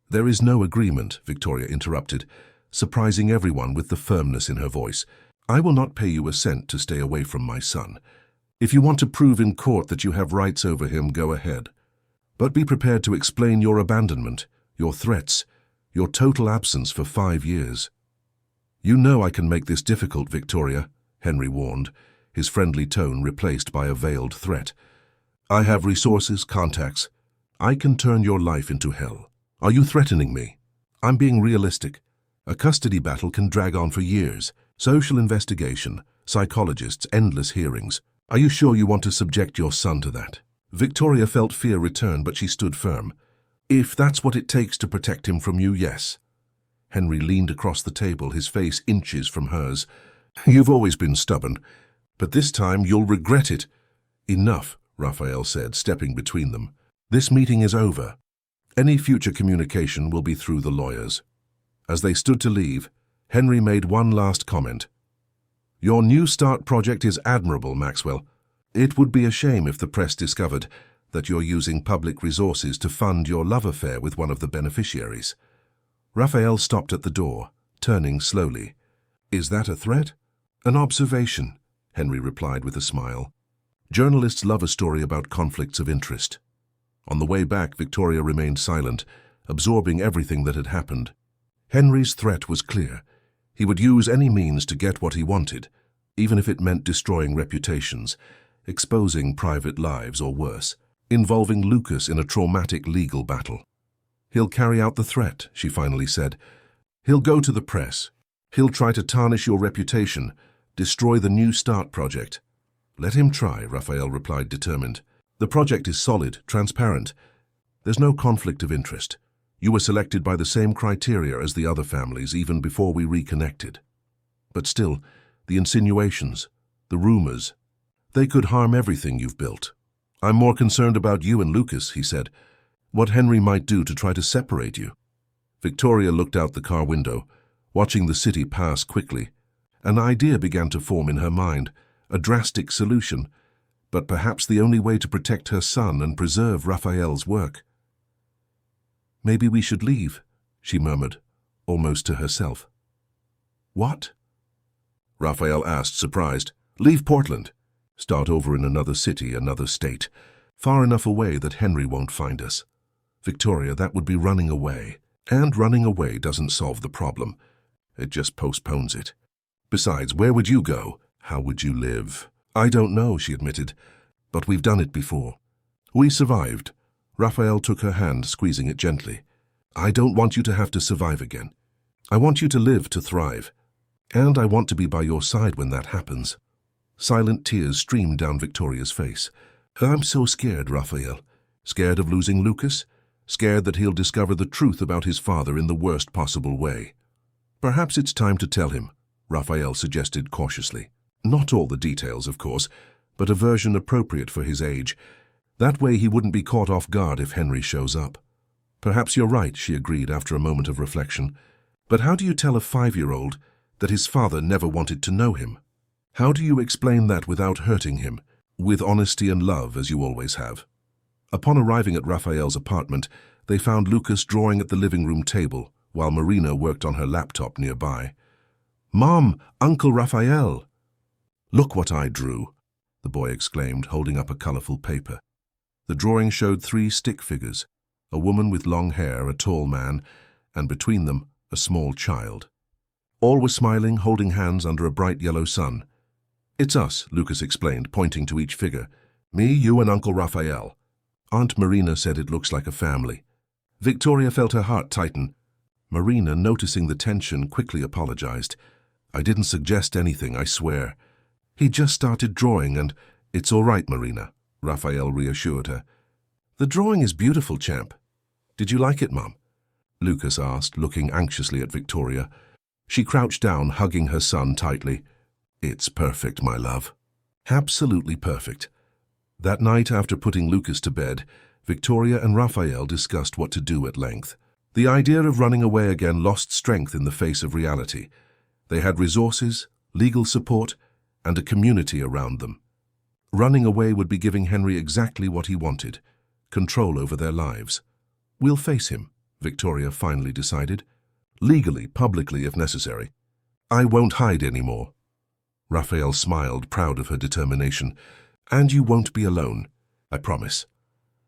"There is no agreement," Victoria interrupted, surprising everyone with the firmness in her voice. "I will not pay you a cent to stay away from my son. If you want to prove in court that you have rights over him, go ahead. But be prepared to explain your abandonment, your threats, your total absence for 5 years." "You know I can make this difficult, Victoria," Henry warned, his friendly tone replaced by a veiled threat. "I have resources, contacts. I can turn your life into hell. Are you threatening me?" "I'm being realistic. A custody battle can drag on for years. Social investigation, psychologists, endless hearings. Are you sure you want to subject your son to that?" Victoria felt fear return, but she stood firm. "If that's what it takes to protect him from you, yes." Henry leaned across the table, his face inches from hers. "You've always been stubborn, but this time you'll regret it." "Enough," Raphael said, stepping between them. "This meeting is over. Any future communication will be through the lawyers." As they stood to leave, Henry made one last comment. "Your New Start project is admirable, Maxwell. It would be a shame if the press discovered that you're using public resources to fund your love affair with one of the beneficiaries." Raphael stopped at the door, turning slowly. "Is that a threat?" "An observation," Henry replied with a smile. "Journalists love a story about conflicts of interest." On the way back, Victoria remained silent, absorbing everything that had happened. Henry's threat was clear. He would use any means to get what he wanted, even if it meant destroying reputations, exposing private lives, or worse, involving Lucas in a traumatic legal battle. "He'll carry out the threat," she finally said. "He'll go to the press. He'll try to tarnish your reputation, destroy the New Start project." "Let him try," Raphael replied, determined. "The project is solid, transparent. There's no conflict of interest. You were selected by the same criteria as the other families even before we reconnected. But still, the insinuations, the rumors, they could harm everything you've built. I'm more concerned about you and Lucas, he said. What Henry might do to try to separate you. Victoria looked out the car window, watching the city pass quickly. An idea began to form in her mind, a drastic solution, but perhaps the only way to protect her son and preserve Raphael's work. Maybe we should leave, she murmured, almost to herself. What? Raphael asked, surprised. Leave Portland. Start over in another city, another state. Far enough away that Henry won't find us. Victoria, that would be running away. And running away doesn't solve the problem. It just postpones it. Besides, where would you go? How would you live? I don't know, she admitted. But we've done it before. We survived. Raphael took her hand, squeezing it gently. I don't want you to have to survive again. I want you to live to thrive. And I want to be by your side when that happens. Silent tears streamed down Victoria's face. I'm so scared, Raphael. Scared of losing Lucas? Scared that he'll discover the truth about his father in the worst possible way. Perhaps it's time to tell him, Raphael suggested cautiously. Not all the details, of course, but a version appropriate for his age. That way he wouldn't be caught off guard if Henry shows up. Perhaps you're right, she agreed after a moment of reflection. But how do you tell a 5-year-old that his father never wanted to know him? How do you explain that without hurting him, with honesty and love as you always have? Upon arriving at Raphael's apartment, they found Lucas drawing at the living room table, while Marina worked on her laptop nearby. Mom, Uncle Raphael! Look what I drew, the boy exclaimed, holding up a colorful paper. The drawing showed 3 stick figures, a woman with long hair, a tall man, and between them, a small child. All were smiling, holding hands under a bright yellow sun. It's us, Lucas explained, pointing to each figure. Me, you, and Uncle Raphael. Aunt Marina said it looks like a family. Victoria felt her heart tighten. Marina, noticing the tension, quickly apologized. I didn't suggest anything, I swear. He just started drawing and... It's all right, Marina, Raphael reassured her. The drawing is beautiful, champ. Did you like it, Mum? Lucas asked, looking anxiously at Victoria. She crouched down, hugging her son tightly. It's perfect, my love. Absolutely perfect. That night, after putting Lucas to bed, Victoria and Raphael discussed what to do at length. The idea of running away again lost strength in the face of reality. They had resources, legal support, and a community around them. Running away would be giving Henry exactly what he wanted, control over their lives. We'll face him, Victoria finally decided. Legally, publicly if necessary. I won't hide anymore. Raphael smiled, proud of her determination. And you won't be alone, I promise.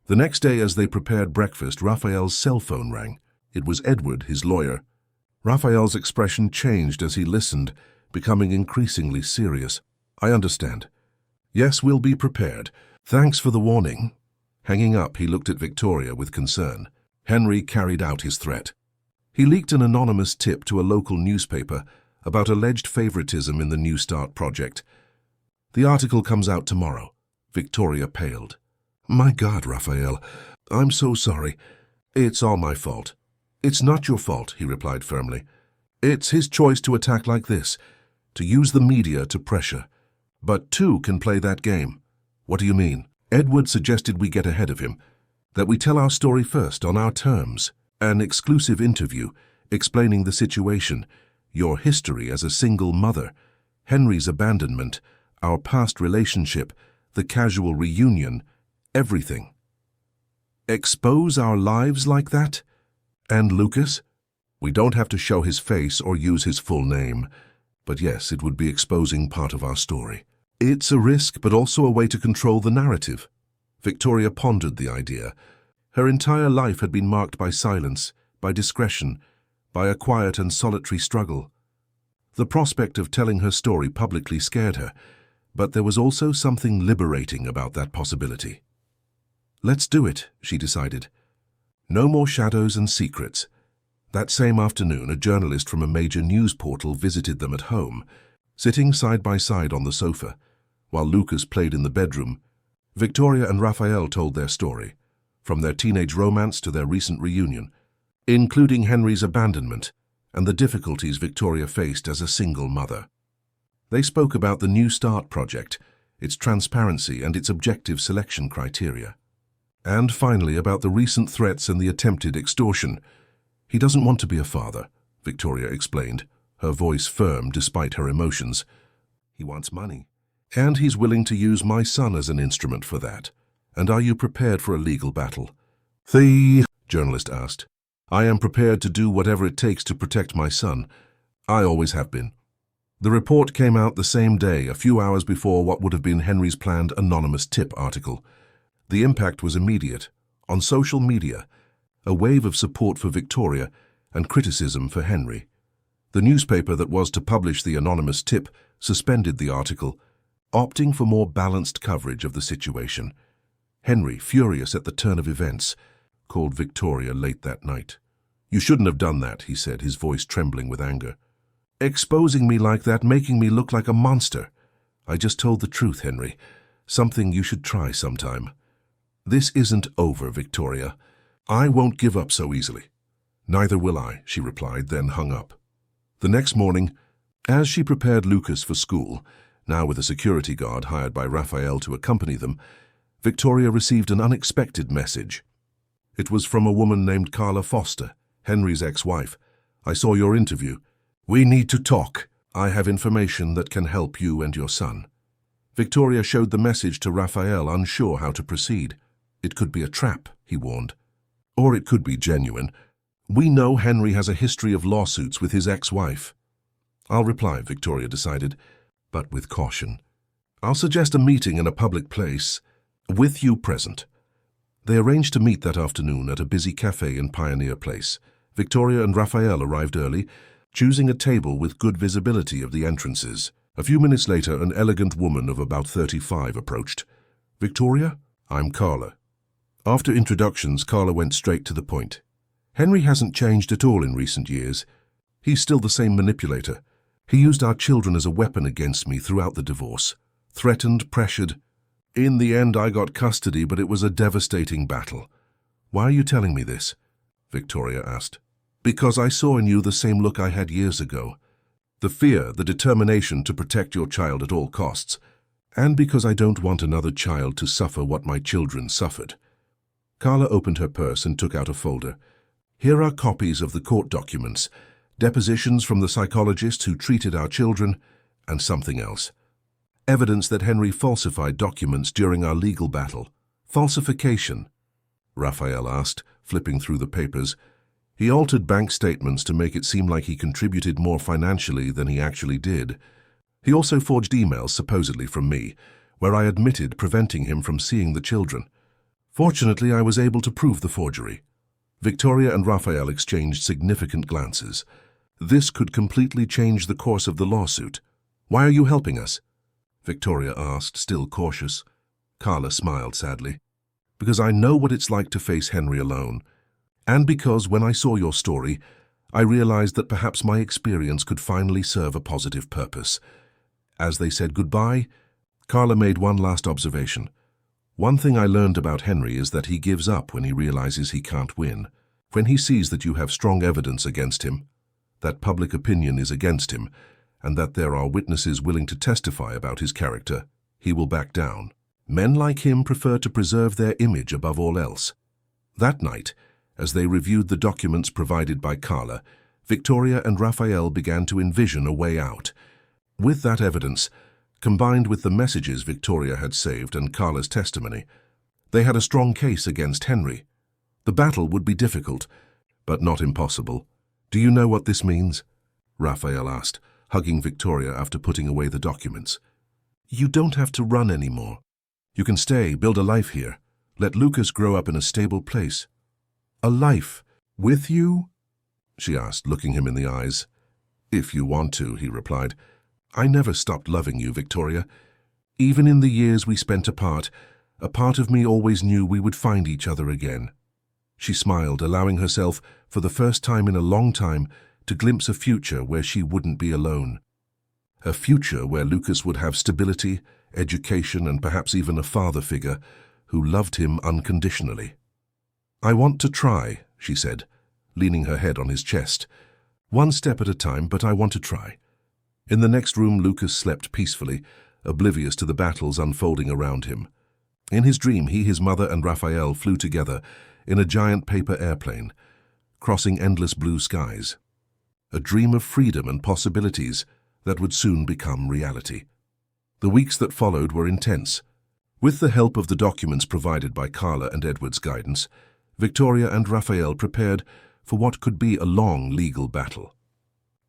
The next day, as they prepared breakfast, Raphael's cell phone rang. It was Edward, his lawyer. Raphael's expression changed as he listened, becoming increasingly serious. I understand. Yes, we'll be prepared. Thanks for the warning. Hanging up, he looked at Victoria with concern. Henry carried out his threat. He leaked an anonymous tip to a local newspaper about alleged favoritism in the New Start project. The article comes out tomorrow. Victoria paled. My God, Raphael, I'm so sorry. It's all my fault. It's not your fault, he replied firmly. It's his choice to attack like this, to use the media to pressure. But 2 can play that game. What do you mean? Edward suggested we get ahead of him, that we tell our story first on our terms. An exclusive interview explaining the situation, your history as a single mother, Henry's abandonment, our past relationship, the casual reunion, everything. Expose our lives like that? And Lucas? We don't have to show his face or use his full name. But yes, it would be exposing part of our story. It's a risk, but also a way to control the narrative. Victoria pondered the idea. Her entire life had been marked by silence, by discretion, by a quiet and solitary struggle. The prospect of telling her story publicly scared her, but there was also something liberating about that possibility. Let's do it, she decided. No more shadows and secrets. That same afternoon, a journalist from a major news portal visited them at home. Sitting side by side on the sofa, while Lucas played in the bedroom, Victoria and Raphael told their story, from their teenage romance to their recent reunion. including Henry's abandonment and the difficulties Victoria faced as a single mother. They spoke about the New Start project, its transparency and its objective selection criteria. And finally, about the recent threats and the attempted extortion. He doesn't want to be a father, Victoria explained, her voice firm despite her emotions. He wants money. And he's willing to use my son as an instrument for that. And are you prepared for a legal battle? The journalist asked. I am prepared to do whatever it takes to protect my son. I always have been. The report came out the same day, a few hours before what would have been Henry's planned anonymous tip article. The impact was immediate. On social media, a wave of support for Victoria and criticism for Henry. The newspaper that was to publish the anonymous tip suspended the article, opting for more balanced coverage of the situation. Henry, furious at the turn of events, called Victoria late that night. You shouldn't have done that, he said, his voice trembling with anger. Exposing me like that, making me look like a monster. I just told the truth, Henry. Something you should try sometime. This isn't over, Victoria. I won't give up so easily. Neither will I, she replied, then hung up. The next morning, as she prepared Lucas for school, now with a security guard hired by Raphael to accompany them, Victoria received an unexpected message. It was from a woman named Carla Foster, Henry's ex-wife. I saw your interview. We need to talk. I have information that can help you and your son. Victoria showed the message to Raphael, unsure how to proceed. It could be a trap, he warned. Or it could be genuine. We know Henry has a history of lawsuits with his ex-wife. I'll reply, Victoria decided, but with caution. I'll suggest a meeting in a public place, with you present. They arranged to meet that afternoon at a busy cafe in Pioneer Place. Victoria and Raphael arrived early, choosing a table with good visibility of the entrances. A few minutes later, an elegant woman of about 35 approached. Victoria, I'm Carla. After introductions, Carla went straight to the point. Henry hasn't changed at all in recent years. He's still the same manipulator. He used our children as a weapon against me throughout the divorce. Threatened, pressured. In the end, I got custody, but it was a devastating battle. Why are you telling me this? Victoria asked. Because I saw in you the same look I had years ago. The fear, the determination to protect your child at all costs. And because I don't want another child to suffer what my children suffered. Carla opened her purse and took out a folder. Here are copies of the court documents, depositions from the psychologist who treated our children, and something else. Evidence that Henry falsified documents during our legal battle. Falsification? Raphael asked, flipping through the papers. He altered bank statements to make it seem like he contributed more financially than he actually did. He also forged emails, supposedly from me, where I admitted preventing him from seeing the children. Fortunately, I was able to prove the forgery. Victoria and Raphael exchanged significant glances. This could completely change the course of the lawsuit. Why are you helping us? Victoria asked, still cautious. Carla smiled sadly. Because I know what it's like to face Henry alone. And because when I saw your story, I realized that perhaps my experience could finally serve a positive purpose. As they said goodbye, Carla made one last observation. One thing I learned about Henry is that he gives up when he realizes he can't win. When he sees that you have strong evidence against him, that public opinion is against him, and that there are witnesses willing to testify about his character, he will back down. Men like him prefer to preserve their image above all else. That night, as they reviewed the documents provided by Carla, Victoria and Raphael began to envision a way out. With that evidence, combined with the messages Victoria had saved and Carla's testimony, they had a strong case against Henry. The battle would be difficult, but not impossible. Do you know what this means? Raphael asked, hugging Victoria after putting away the documents. You don't have to run anymore. You can stay, build a life here. Let Lucas grow up in a stable place. A life with you? She asked, looking him in the eyes. If you want to, he replied. I never stopped loving you, Victoria. Even in the years we spent apart, a part of me always knew we would find each other again. She smiled, allowing herself, for the first time in a long time, to glimpse a future where she wouldn't be alone. A future where Lucas would have stability, education, and perhaps even a father figure who loved him unconditionally. I want to try, she said, leaning her head on his chest. "One step at a time, but I want to try." In the next room, Lucas slept peacefully, oblivious to the battles unfolding around him. In his dream, he, his mother, and Raphael flew together in a giant paper airplane, crossing endless blue skies. A dream of freedom and possibilities that would soon become reality. The weeks that followed were intense. With the help of the documents provided by Carla and Edward's guidance, Victoria and Raphael prepared for what could be a long legal battle.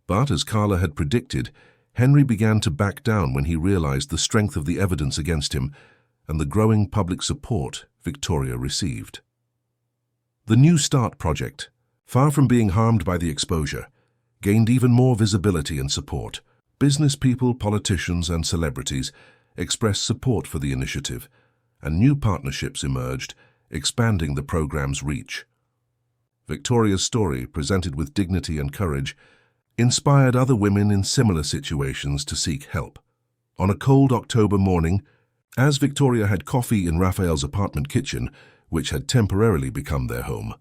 But as Carla had predicted, Henry began to back down when he realized the strength of the evidence against him and the growing public support Victoria received. The New Start project, far from being harmed by the exposure, gained even more visibility and support. Business people, politicians, and celebrities expressed support for the initiative, and new partnerships emerged, expanding the program's reach. Victoria's story, presented with dignity and courage, inspired other women in similar situations to seek help. On a cold October morning, as Victoria had coffee in Raphael's apartment kitchen, which had temporarily become their home,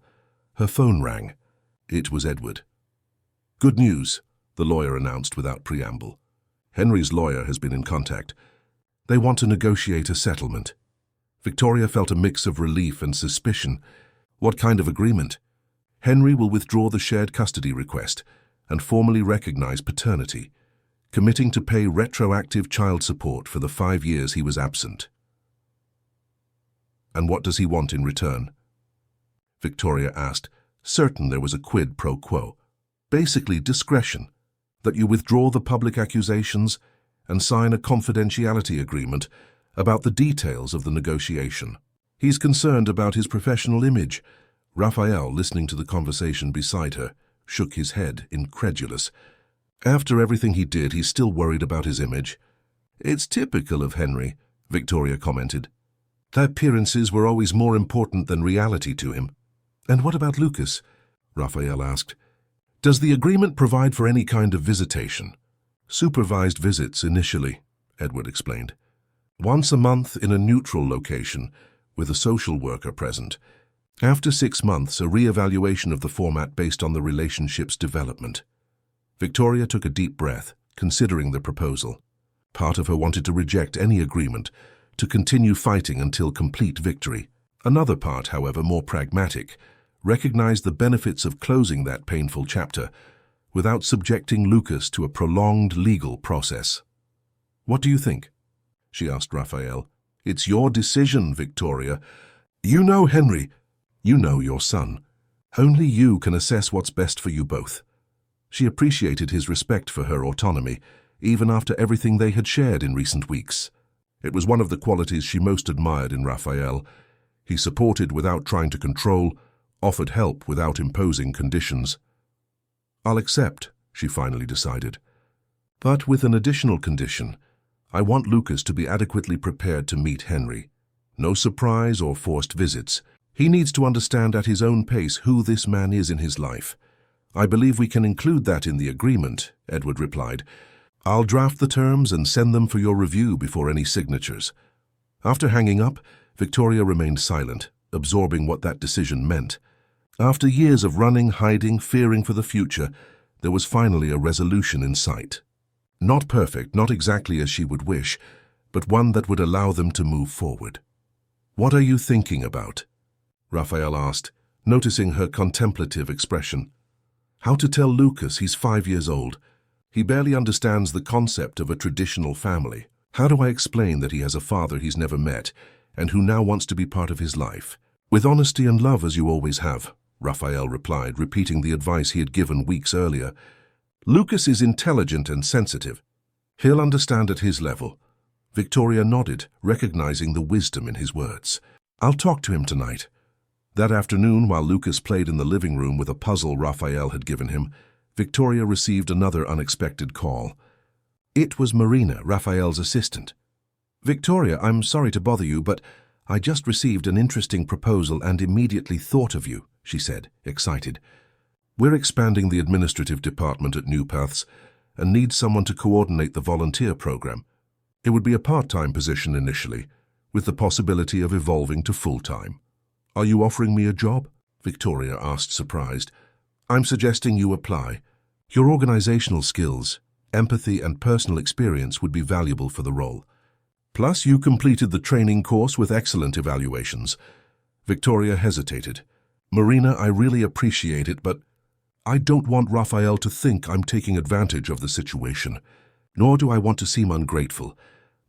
her phone rang. It was Edward. "Good news," the lawyer announced without preamble. "Henry's lawyer has been in contact. They want to negotiate a settlement." Victoria felt a mix of relief and suspicion. What kind of agreement? Henry will withdraw the shared custody request and formally recognize paternity, committing to pay retroactive child support for the 5 years he was absent. "And what does he want in return?" Victoria asked, certain there was a quid pro quo. "Basically discretion, that you withdraw the public accusations and sign a confidentiality agreement about the details of the negotiation. He's concerned about his professional image." Raphael, listening to the conversation beside her, shook his head, incredulous. "After everything he did, he's still worried about his image." "It's typical of Henry," Victoria commented. "The appearances were always more important than reality to him." "And what about Lucas?" Raphael asked. "Does the agreement provide for any kind of visitation?" "Supervised visits initially," Edward explained. "Once a month in a neutral location, with a social worker present. After 6 months, a re-evaluation of the format based on the relationship's development." Victoria took a deep breath, considering the proposal. Part of her wanted to reject any agreement, to continue fighting until complete victory. Another part, however, more pragmatic, recognized the benefits of closing that painful chapter without subjecting Lucas to a prolonged legal process. "What do you think?" she asked Raphael. "It's your decision, Victoria. You know Henry. You know your son. Only you can assess what's best for you both." She appreciated his respect for her autonomy, even after everything they had shared in recent weeks. It was one of the qualities she most admired in Raphael. He supported without trying to control, offered help without imposing conditions. "I'll accept," she finally decided. "But with an additional condition. I want Lucas to be adequately prepared to meet Henry. No surprise or forced visits. He needs to understand at his own pace who this man is in his life." "I believe we can include that in the agreement," Edward replied. "I'll draft the terms and send them for your review before any signatures." After hanging up, Victoria remained silent, absorbing what that decision meant. After years of running, hiding, fearing for the future, there was finally a resolution in sight. Not perfect, not exactly as she would wish, but one that would allow them to move forward. "What are you thinking about?" Raphael asked, noticing her contemplative expression. "How to tell Lucas he's 5 years old. He barely understands the concept of a traditional family. How do I explain that he has a father he's never met and who now wants to be part of his life?" "With honesty and love, as you always have," Raphael replied, repeating the advice he had given weeks earlier. "Lucas is intelligent and sensitive. He'll understand at his level." Victoria nodded, recognizing the wisdom in his words. "I'll talk to him tonight." That afternoon, while Lucas played in the living room with a puzzle Raphael had given him, Victoria received another unexpected call. It was Marina, Raphael's assistant. "Victoria, I'm sorry to bother you, but I just received an interesting proposal and immediately thought of you," she said, excited. "We're expanding the administrative department at New Paths and need someone to coordinate the volunteer program. It would be a part-time position initially, with the possibility of evolving to full-time." "Are you offering me a job?" Victoria asked, surprised. I'm suggesting you apply. Your organizational skills, empathy, and personal experience would be valuable for the role. Plus, you completed the training course with excellent evaluations. Victoria hesitated. Marina, I really appreciate it, but I don't want Raphael to think I'm taking advantage of the situation. Nor do I want to seem ungrateful.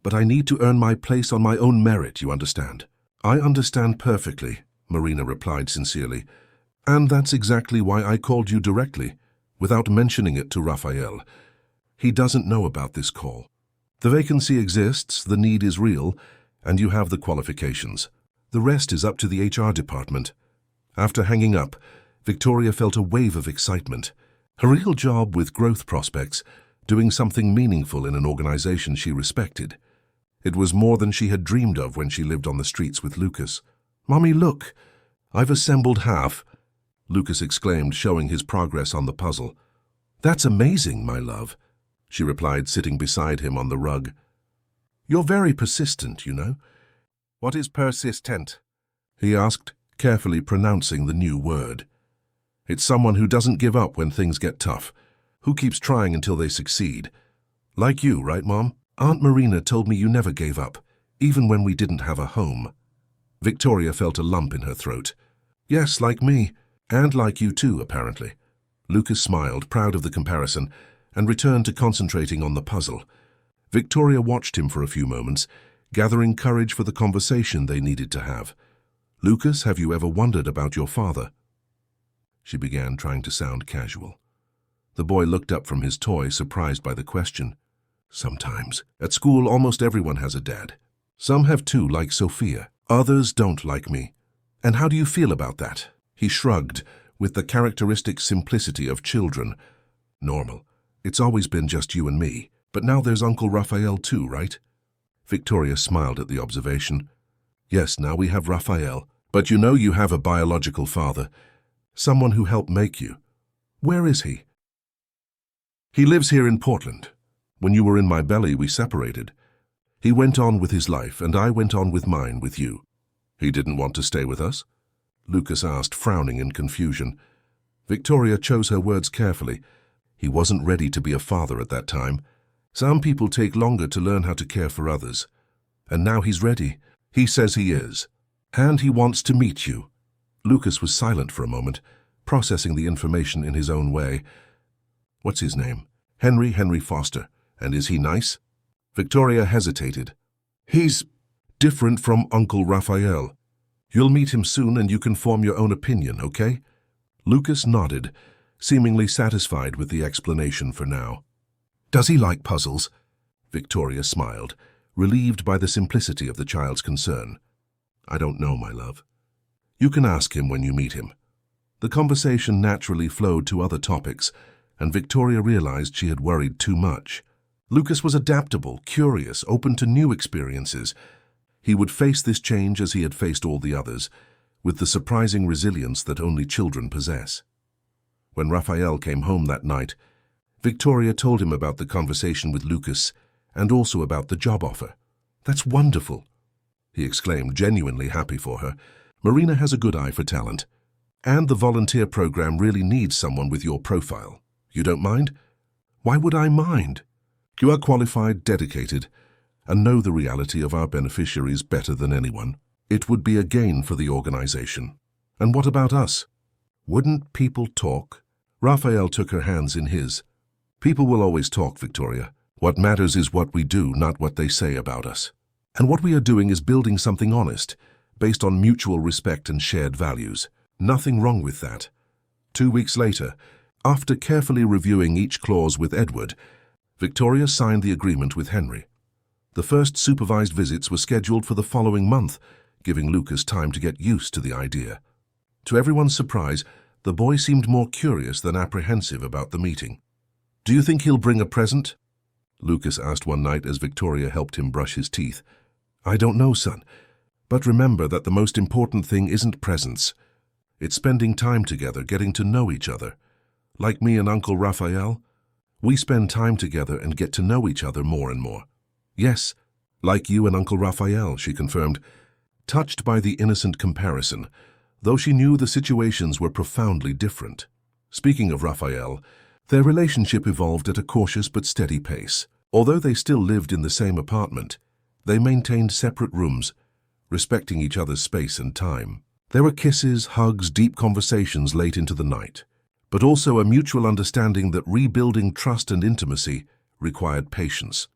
But I need to earn my place on my own merit, you understand? I understand perfectly, Marina replied sincerely. And that's exactly why I called you directly, without mentioning it to Raphael. He doesn't know about this call. The vacancy exists, the need is real, and you have the qualifications. The rest is up to the HR department. After hanging up, Victoria felt a wave of excitement. A real job with growth prospects, doing something meaningful in an organization she respected. It was more than she had dreamed of when she lived on the streets with Lucas. "Mommy, look! I've assembled half," Lucas exclaimed, showing his progress on the puzzle. "That's amazing, my love," she replied, sitting beside him on the rug. "You're very persistent, you know." "What is persistent?" he asked, carefully pronouncing the new word. "It's someone who doesn't give up when things get tough, who keeps trying until they succeed. Like you, right, Mom? Aunt Marina told me you never gave up, even when we didn't have a home." Victoria felt a lump in her throat. "Yes, like me, and like you too, apparently." Lucas smiled, proud of the comparison, and returned to concentrating on the puzzle. Victoria watched him for a few moments, gathering courage for the conversation they needed to have. "Lucas, have you ever wondered about your father?" She began, trying to sound casual. The boy looked up from his toy, surprised by the question. "Sometimes. At school, almost everyone has a dad. Some have two, like Sophia. Others don't, like me. And how do you feel about that?" He shrugged, with the characteristic simplicity of children. "Normal. It's always been just you and me. But now there's Uncle Raphael too, right?" Victoria smiled at the observation. "Yes, now we have Raphael. But you know you have a biological father. Someone who helped make you. Where is he?" "He lives here in Portland. When you were in my belly, we separated. He went on with his life, and I went on with mine with you." "He didn't want to stay with us?" Lucas asked, frowning in confusion. Victoria chose her words carefully. He wasn't ready to be a father at that time. Some people take longer to learn how to care for others. And now he's ready. He says he is. And he wants to meet you. Lucas was silent for a moment, processing the information in his own way. "What's his name?" Henry Foster. "And is he nice?" Victoria hesitated. "He's different from Uncle Raphael. You'll meet him soon and you can form your own opinion, okay?" Lucas nodded, seemingly satisfied with the explanation for now. "Does he like puzzles?" Victoria smiled, relieved by the simplicity of the child's concern. "I don't know, my love. You can ask him when you meet him." The conversation naturally flowed to other topics, and Victoria realized she had worried too much. Lucas was adaptable, curious, open to new experiences. He would face this change as he had faced all the others, with the surprising resilience that only children possess. When Raphael came home that night, Victoria told him about the conversation with Lucas and also about the job offer. "That's wonderful," he exclaimed, genuinely happy for her. "Marina has a good eye for talent, and the volunteer program really needs someone with your profile. You don't mind?" "Why would I mind? You are qualified, dedicated, and know the reality of our beneficiaries better than anyone. It would be a gain for the organization. And what about us? Wouldn't people talk?" Raphael took her hands in his. "People will always talk, Victoria. What matters is what we do, not what they say about us. And what we are doing is building something honest, based on mutual respect and shared values. Nothing wrong with that." 2 weeks later, after carefully reviewing each clause with Edward, Victoria signed the agreement with Henry. The first supervised visits were scheduled for the following month, giving Lucas time to get used to the idea. To everyone's surprise, the boy seemed more curious than apprehensive about the meeting. "Do you think he'll bring a present?" Lucas asked one night as Victoria helped him brush his teeth. "I don't know, son. But remember that the most important thing isn't presents. It's spending time together, getting to know each other. Like me and Uncle Raphael, we spend time together and get to know each other more and more." "Yes, like you and Uncle Raphael," she confirmed, touched by the innocent comparison, though she knew the situations were profoundly different. Speaking of Raphael, their relationship evolved at a cautious but steady pace. Although they still lived in the same apartment, they maintained separate rooms, respecting each other's space and time. There were kisses, hugs, deep conversations late into the night, but also a mutual understanding that rebuilding trust and intimacy required patience.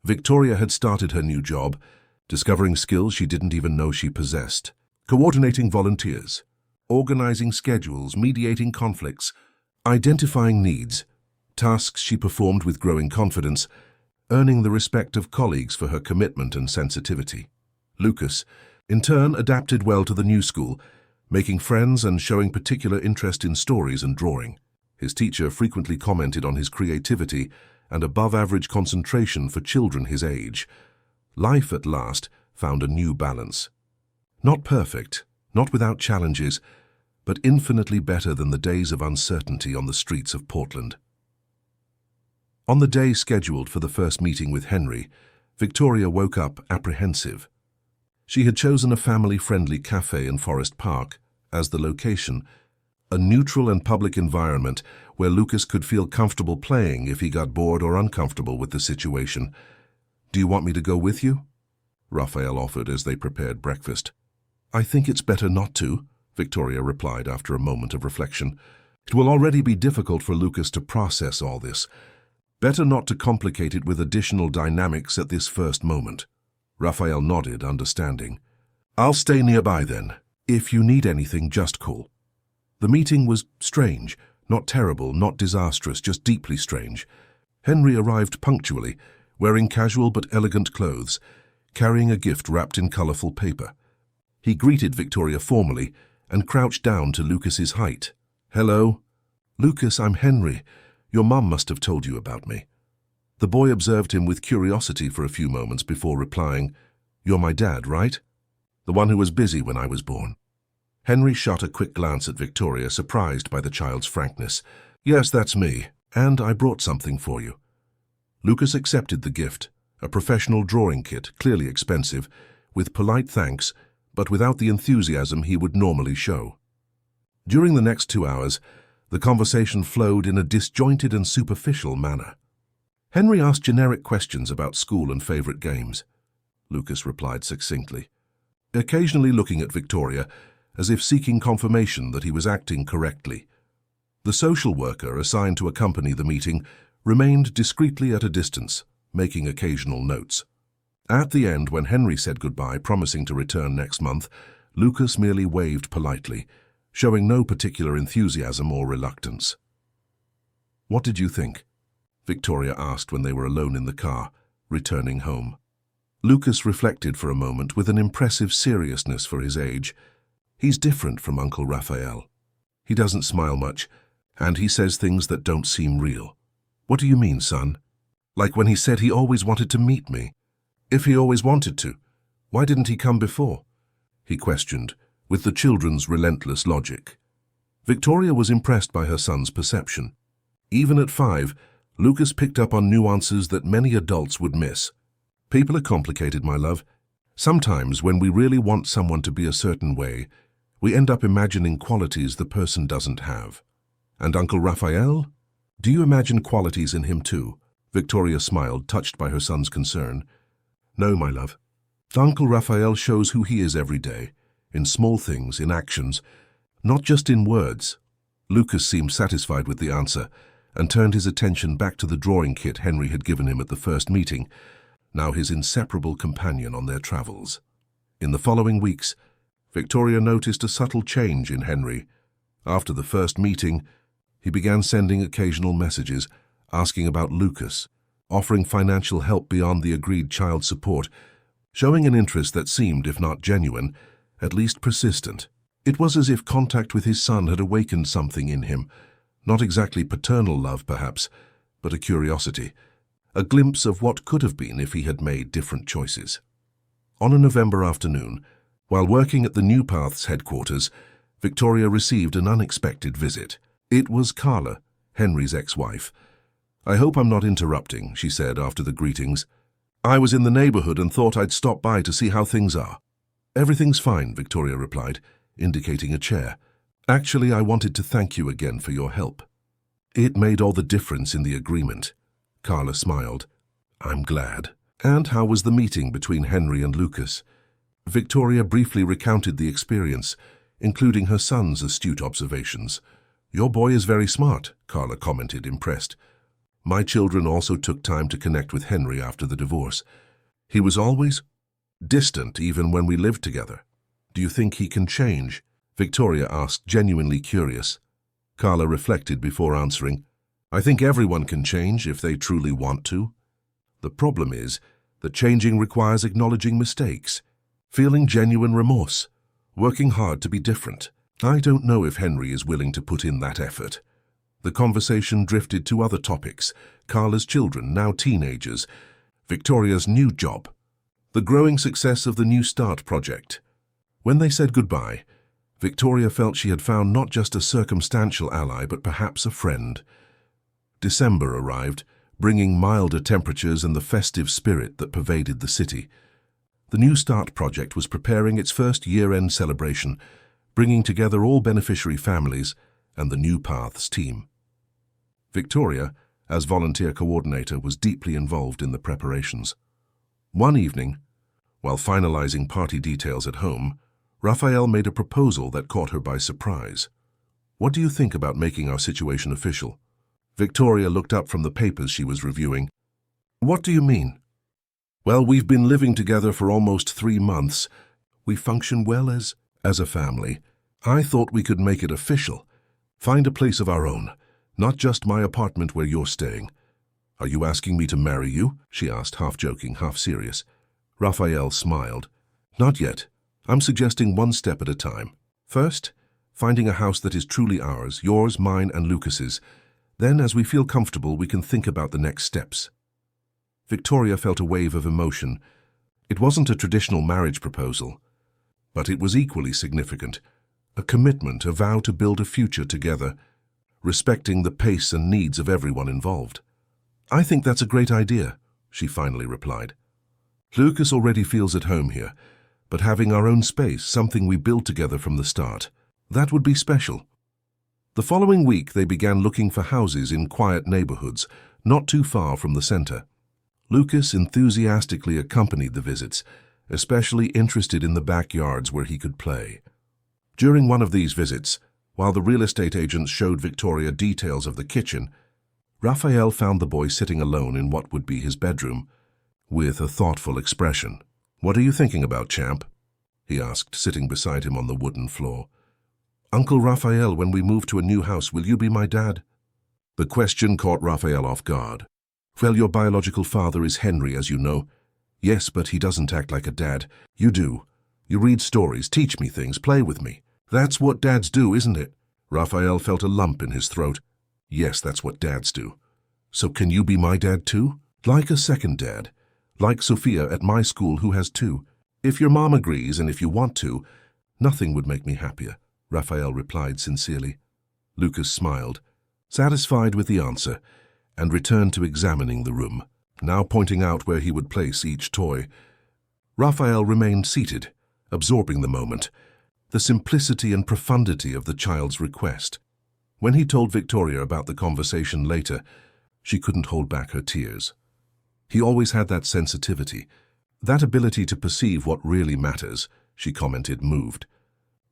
Victoria had started her new job, discovering skills she didn't even know she possessed. Coordinating volunteers, organizing schedules, mediating conflicts, identifying needs, tasks she performed with growing confidence, earning the respect of colleagues for her commitment and sensitivity. Lucas, in turn, adapted well to the new school, making friends and showing particular interest in stories and drawing. His teacher frequently commented on his creativity and above-average concentration for children his age. Life, at last, found a new balance. Not perfect, not without challenges, but infinitely better than the days of uncertainty on the streets of Portland. On the day scheduled for the first meeting with Henry, Victoria woke up apprehensive. She had chosen a family-friendly cafe in Forest Park as the location, a neutral and public environment where Lucas could feel comfortable playing if he got bored or uncomfortable with the situation. "Do you want me to go with you?" Raphael offered as they prepared breakfast. "I think it's better not to," Victoria replied after a moment of reflection. "It will already be difficult for Lucas to process all this. Better not to complicate it with additional dynamics at this first moment." Raphael nodded, understanding. "I'll stay nearby then. If you need anything, just call." The meeting was strange, not terrible, not disastrous, just deeply strange. Henry arrived punctually, wearing casual but elegant clothes, carrying a gift wrapped in colorful paper. He greeted Victoria formally and crouched down to Lucas's height. "Hello." "Lucas, I'm Henry. Your mum must have told you about me." The boy observed him with curiosity for a few moments before replying, "You're my dad, right? The one who was busy when I was born." Henry shot a quick glance at Victoria, surprised by the child's frankness. "Yes, that's me, and I brought something for you." Lucas accepted the gift, a professional drawing kit, clearly expensive, with polite thanks, but without the enthusiasm he would normally show. During the next 2 hours, the conversation flowed in a disjointed and superficial manner. Henry asked generic questions about school and favorite games. Lucas replied succinctly, occasionally looking at Victoria as if seeking confirmation that he was acting correctly. The social worker assigned to accompany the meeting remained discreetly at a distance, making occasional notes. At the end, when Henry said goodbye, promising to return next month, Lucas merely waved politely, showing no particular enthusiasm or reluctance. "What did you think?" Victoria asked when they were alone in the car, returning home. Lucas reflected for a moment with an impressive seriousness for his age. "He's different from Uncle Raphael. He doesn't smile much, and he says things that don't seem real." "What do you mean, son?" "Like when he said he always wanted to meet me." "If he always wanted to, why didn't he come before?" he questioned, with the children's relentless logic. Victoria was impressed by her son's perception. Even at 5, Lucas picked up on nuances that many adults would miss. "People are complicated, my love. Sometimes when we really want someone to be a certain way, we end up imagining qualities the person doesn't have. And Uncle Raphael? Do you imagine qualities in him too?" Victoria smiled, touched by her son's concern. "No, my love. Uncle Raphael shows who he is every day, in small things, in actions, not just in words." Lucas seemed satisfied with the answer and turned his attention back to the drawing kit Henry had given him at the first meeting, now his inseparable companion on their travels. In the following weeks, Victoria noticed a subtle change in Henry. After the first meeting, he began sending occasional messages, asking about Lucas, offering financial help beyond the agreed child support, showing an interest that seemed, if not genuine, at least persistent. It was as if contact with his son had awakened something in him, not exactly paternal love, perhaps, but a curiosity, a glimpse of what could have been if he had made different choices. On a November afternoon, while working at the New Paths headquarters, Victoria received an unexpected visit. It was Carla, Henry's ex-wife. "I hope I'm not interrupting," she said after the greetings. "I was in the neighborhood and thought I'd stop by to see how things are." "Everything's fine," Victoria replied, indicating a chair. Actually, I wanted to thank you again for your help. It made all the difference in the agreement. Carla smiled. I'm glad. And how was the meeting between Henry and Lucas? Victoria briefly recounted the experience, including her son's astute observations. Your boy is very smart, Carla commented, impressed. My children also took time to connect with Henry after the divorce. He was always distant, even when we lived together. Do you think he can change? Victoria asked, genuinely curious. Carla reflected before answering. I think everyone can change if they truly want to. The problem is that changing requires acknowledging mistakes, feeling genuine remorse, working hard to be different. I don't know if Henry is willing to put in that effort. The conversation drifted to other topics: Carla's children, now teenagers, Victoria's new job, the growing success of the New Start project. When they said goodbye, Victoria felt she had found not just a circumstantial ally, but perhaps a friend. December arrived, bringing milder temperatures and the festive spirit that pervaded the city. The New Start project was preparing its first year-end celebration, bringing together all beneficiary families and the New Paths team. Victoria, as volunteer coordinator, was deeply involved in the preparations. One evening, while finalizing party details at home, Raphael made a proposal that caught her by surprise. What do you think about making our situation official? Victoria looked up from the papers she was reviewing. What do you mean? Well, we've been living together for almost 3 months. We function well as a family. I thought we could make it official. Find a place of our own, not just my apartment where you're staying. Are you asking me to marry you? She asked, half joking, half serious. Raphael smiled. Not yet. I'm suggesting one step at a time. First, finding a house that is truly ours, yours, mine, and Lucas's. Then, as we feel comfortable, we can think about the next steps. Victoria felt a wave of emotion. It wasn't a traditional marriage proposal, but it was equally significant. A commitment, a vow to build a future together, respecting the pace and needs of everyone involved. I think that's a great idea, she finally replied. Lucas already feels at home here, but having our own space, something we built together from the start, that would be special. The following week, they began looking for houses in quiet neighborhoods, not too far from the center. Lucas enthusiastically accompanied the visits, especially interested in the backyards where he could play. During one of these visits, while the real estate agents showed Victoria details of the kitchen, Raphael found the boy sitting alone in what would be his bedroom, with a thoughtful expression. What are you thinking about, champ? He asked, sitting beside him on the wooden floor. Uncle Raphael, when we move to a new house, will you be my dad? The question caught Raphael off guard. Well, your biological father is Henry, as you know. Yes, but he doesn't act like a dad. You do. You read stories, teach me things, play with me. That's what dads do, isn't it? Raphael felt a lump in his throat. Yes, that's what dads do. So can you be my dad too? Like a second dad. Like Sophia at my school, who has 2. If your mom agrees and if you want to, nothing would make me happier, Raphael replied sincerely. Lucas smiled, satisfied with the answer, and returned to examining the room, now pointing out where he would place each toy. Raphael remained seated, absorbing the moment, the simplicity and profundity of the child's request. When he told Victoria about the conversation later, she couldn't hold back her tears. He always had that sensitivity, that ability to perceive what really matters, she commented, moved.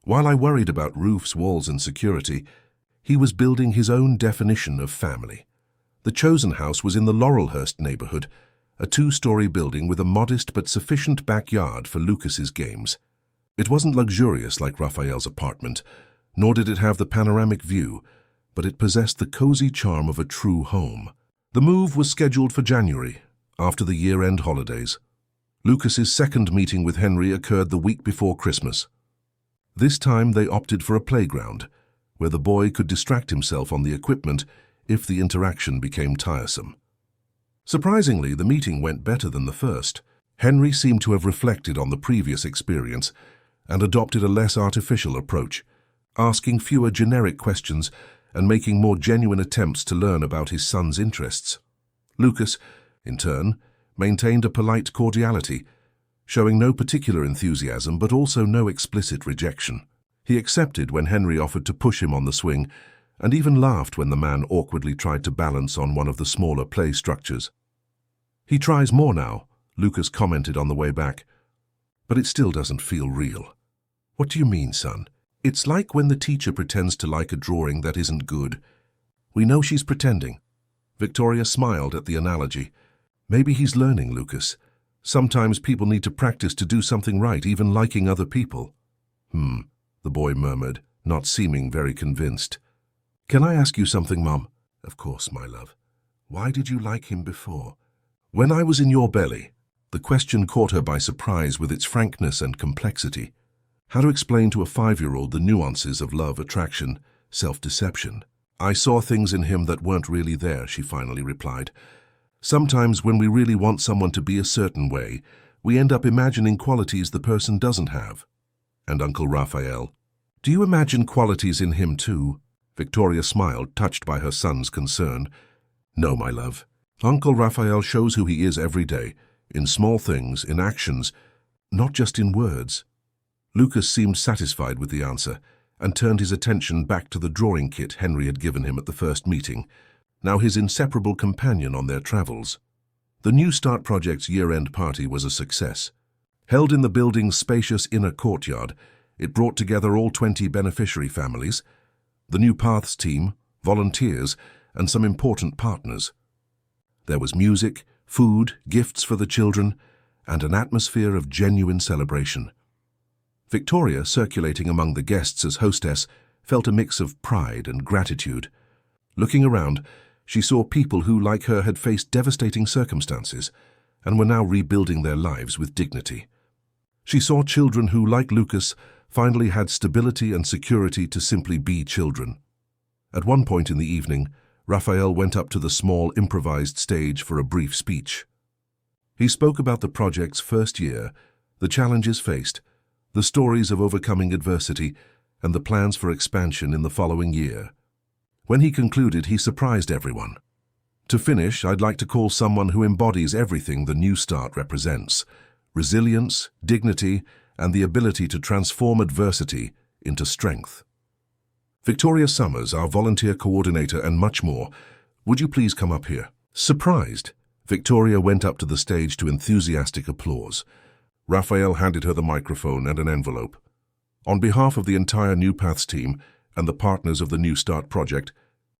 While I worried about roofs, walls, and security, he was building his own definition of family. The chosen house was in the Laurelhurst neighborhood, a 2-story building with a modest but sufficient backyard for Lucas's games. It wasn't luxurious like Raphael's apartment, nor did it have the panoramic view, but it possessed the cozy charm of a true home. The move was scheduled for January, after the year-end holidays. Lucas's second meeting with Henry occurred the week before Christmas. This time they opted for a playground, where the boy could distract himself on the equipment if the interaction became tiresome. Surprisingly, the meeting went better than the first. Henry seemed to have reflected on the previous experience and adopted a less artificial approach, asking fewer generic questions and making more genuine attempts to learn about his son's interests. Lucas, in turn, maintained a polite cordiality, showing no particular enthusiasm but also no explicit rejection. He accepted when Henry offered to push him on the swing, and even laughed when the man awkwardly tried to balance on one of the smaller play structures. "He tries more now," Lucas commented on the way back. "But it still doesn't feel real." "What do you mean, son?" "It's like when the teacher pretends to like a drawing that isn't good. We know she's pretending." Victoria smiled at the analogy. "Maybe he's learning, Lucas. Sometimes people need to practice to do something right, even liking other people." The boy murmured, not seeming very convinced. "Can I ask you something, Mum?" "Of course, my love. Why did you like him before?" "When I was in your belly." The question caught her by surprise with its frankness and complexity. How to explain to a 5-year-old the nuances of love, attraction, self-deception? "I saw things in him that weren't really there," she finally replied. "Sometimes when we really want someone to be a certain way, we end up imagining qualities the person doesn't have." "And Uncle Raphael? Do you imagine qualities in him too?" Victoria smiled, touched by her son's concern. "No, my love. Uncle Raphael shows who he is every day, in small things, in actions, not just in words." Lucas seemed satisfied with the answer, and turned his attention back to the drawing kit Henry had given him at the first meeting, now his inseparable companion on their travels. The New Start project's year-end party was a success. Held in the building's spacious inner courtyard, it brought together all 20 beneficiary families, the New Paths team, volunteers, and some important partners. There was music, food, gifts for the children, and an atmosphere of genuine celebration. Victoria, circulating among the guests as hostess, felt a mix of pride and gratitude. Looking around, she saw people who, like her, had faced devastating circumstances and were now rebuilding their lives with dignity. She saw children who, like Lucas, finally had stability and security to simply be children. At one point in the evening, Raphael went up to the small improvised stage for a brief speech. He spoke about the project's first year, the challenges faced, the stories of overcoming adversity, and the plans for expansion in the following year. When he concluded, he surprised everyone. "To finish, I'd like to call someone who embodies everything the New Start represents: resilience, dignity, and the ability to transform adversity into strength. Victoria Summers, our volunteer coordinator, and much more. Would you please come up here?" Surprised, Victoria went up to the stage to enthusiastic applause. Raphael handed her the microphone and an envelope. "On behalf of the entire New Paths team and the partners of the New Start project,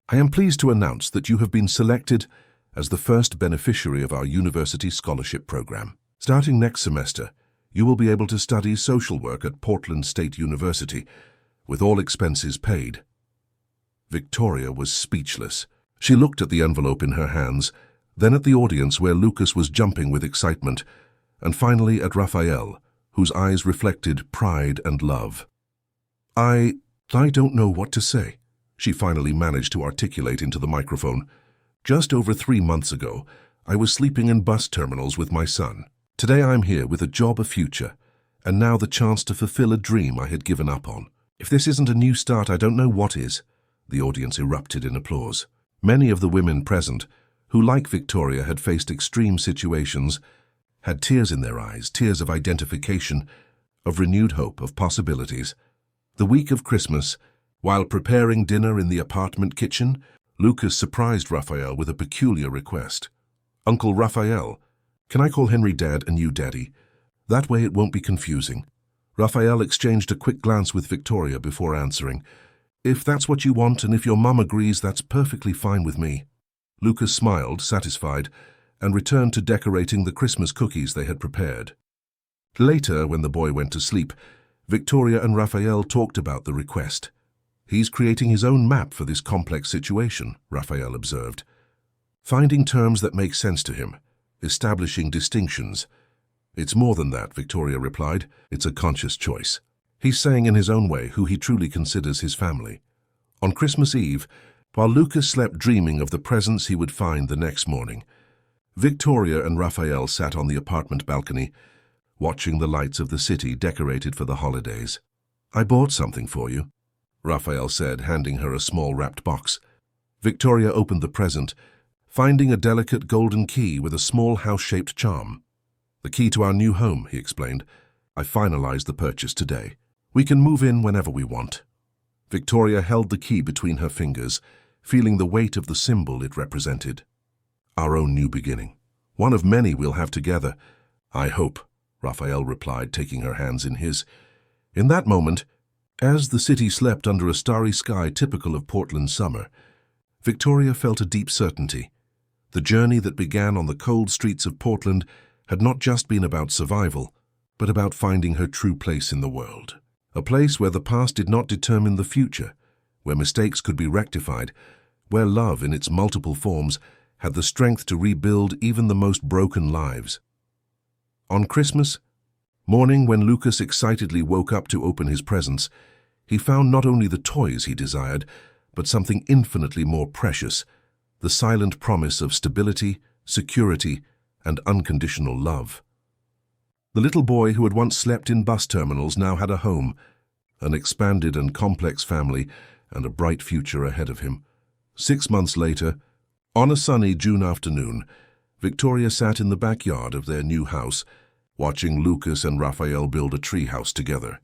I am pleased to announce that you have been selected as the first beneficiary of our university scholarship program. Starting next semester, you will be able to study social work at Portland State University, with all expenses paid." Victoria was speechless. She looked at the envelope in her hands, then at the audience where Lucas was jumping with excitement, and finally at Raphael, whose eyes reflected pride and love. I don't know what to say," she finally managed to articulate into the microphone. "Just over 3 months ago, I was sleeping in bus terminals with my son. Today I'm here with a job, a future, and now the chance to fulfill a dream I had given up on. If this isn't a new start, I don't know what is." The audience erupted in applause. Many of the women present, who like Victoria had faced extreme situations, had tears in their eyes, tears of identification, of renewed hope, of possibilities. The week of Christmas, while preparing dinner in the apartment kitchen, Lucas surprised Raphael with a peculiar request. "Uncle Raphael, can I call Henry Dad and you Daddy? That way it won't be confusing." Raphael exchanged a quick glance with Victoria before answering. "If that's what you want, and if your mum agrees, that's perfectly fine with me." Lucas smiled, satisfied, and returned to decorating the Christmas cookies they had prepared. Later, when the boy went to sleep, Victoria and Raphael talked about the request. "He's creating his own map for this complex situation," Raphael observed. "Finding terms that make sense to him, establishing distinctions." "It's more than that," Victoria replied. "It's a conscious choice. He's saying in his own way who he truly considers his family." On Christmas Eve, while Lucas slept dreaming of the presents he would find the next morning, Victoria and Raphael sat on the apartment balcony, watching the lights of the city decorated for the holidays. "I bought something for you," Raphael said, handing her a small wrapped box. Victoria opened the present, finding a delicate golden key with a small house-shaped charm. "The key to our new home," he explained. "I finalized the purchase today." We can move in whenever we want." Victoria held the key between her fingers, feeling the weight of the symbol it represented. "Our own new beginning. One of many we'll have together. I hope," Raphael replied, taking her hands in his. In that moment, as the city slept under a starry sky typical of Portland's summer, Victoria felt a deep certainty. The journey that began on the cold streets of Portland had not just been about survival, but about finding her true place in the world. A place where the past did not determine the future, where mistakes could be rectified, where love in its multiple forms had the strength to rebuild even the most broken lives. On Christmas morning, when Lucas excitedly woke up to open his presents, he found not only the toys he desired, but something infinitely more precious, the silent promise of stability, security, and unconditional love. The little boy who had once slept in bus terminals now had a home, an expanded and complex family, and a bright future ahead of him. 6 months later, on a sunny June afternoon, Victoria sat in the backyard of their new house, watching Lucas and Raphael build a treehouse together.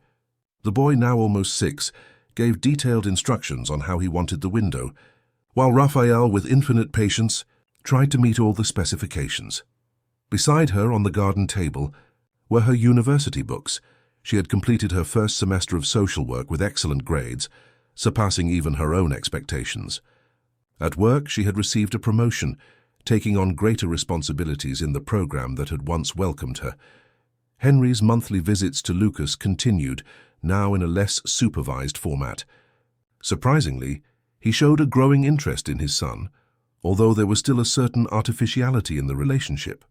The boy, now almost 6, gave detailed instructions on how he wanted the window, while Raphael, with infinite patience, tried to meet all the specifications. Beside her on the garden table were her university books. She had completed her first semester of social work with excellent grades, surpassing even her own expectations. At work, she had received a promotion, taking on greater responsibilities in the program that had once welcomed her. Henry's monthly visits to Lucas continued, now in a less supervised format. Surprisingly, he showed a growing interest in his son, although there was still a certain artificiality in the relationship.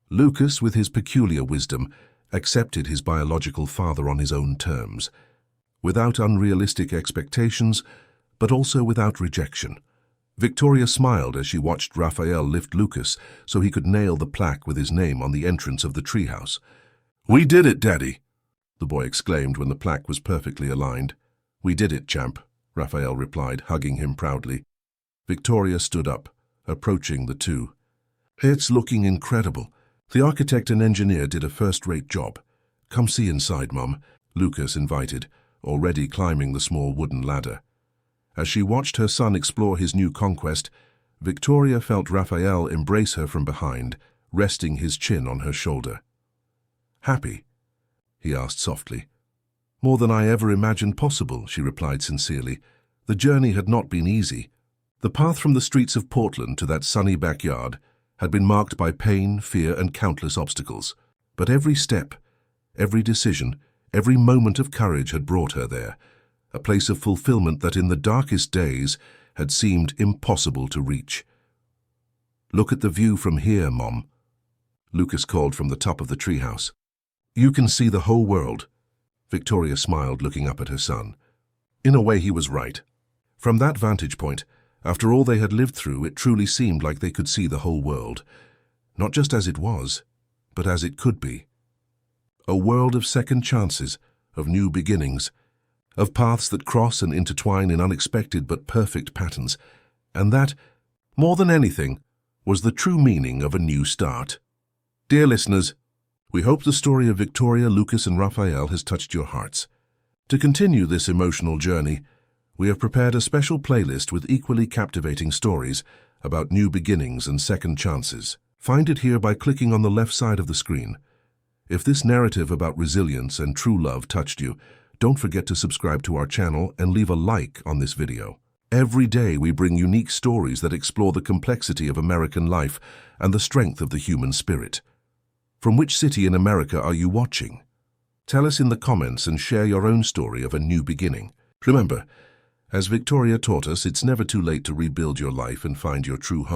Lucas, with his peculiar wisdom, accepted his biological father on his own terms, without unrealistic expectations, but also without rejection. Victoria smiled as she watched Raphael lift Lucas so he could nail the plaque with his name on the entrance of the treehouse. "We did it, Daddy!" the boy exclaimed when the plaque was perfectly aligned. "We did it, champ," Raphael replied, hugging him proudly. Victoria stood up, approaching the two. "It's looking incredible. The architect and engineer did a first-rate job. Come see inside, Mum," Lucas invited, already climbing the small wooden ladder. As she watched her son explore his new conquest, Victoria felt Raphael embrace her from behind, resting his chin on her shoulder. "Happy?" he asked softly. "More than I ever imagined possible," she replied sincerely. The journey had not been easy. The path from the streets of Portland to that sunny backyard had been marked by pain, fear, and countless obstacles. But every step, every decision, every moment of courage had brought her there, a place of fulfillment that in the darkest days had seemed impossible to reach. "Look at the view from here, Mom," Lucas called from the top of the treehouse. "You can see the whole world." Victoria smiled, looking up at her son. In a way, he was right. From that vantage point, after all they had lived through, it truly seemed like they could see the whole world, not just as it was, but as it could be. A world of second chances, of new beginnings, of paths that cross and intertwine in unexpected but perfect patterns, and that, more than anything, was the true meaning of a new start. Dear listeners, we hope the story of Victoria, Lucas, and Raphael has touched your hearts. To continue this emotional journey, we have prepared a special playlist with equally captivating stories about new beginnings and second chances. Find it here by clicking on the left side of the screen. If this narrative about resilience and true love touched you, don't forget to subscribe to our channel and leave a like on this video. Every day we bring unique stories that explore the complexity of American life and the strength of the human spirit. From which city in America are you watching? Tell us in the comments and share your own story of a new beginning. Remember, as Victoria taught us, it's never too late to rebuild your life and find your true home.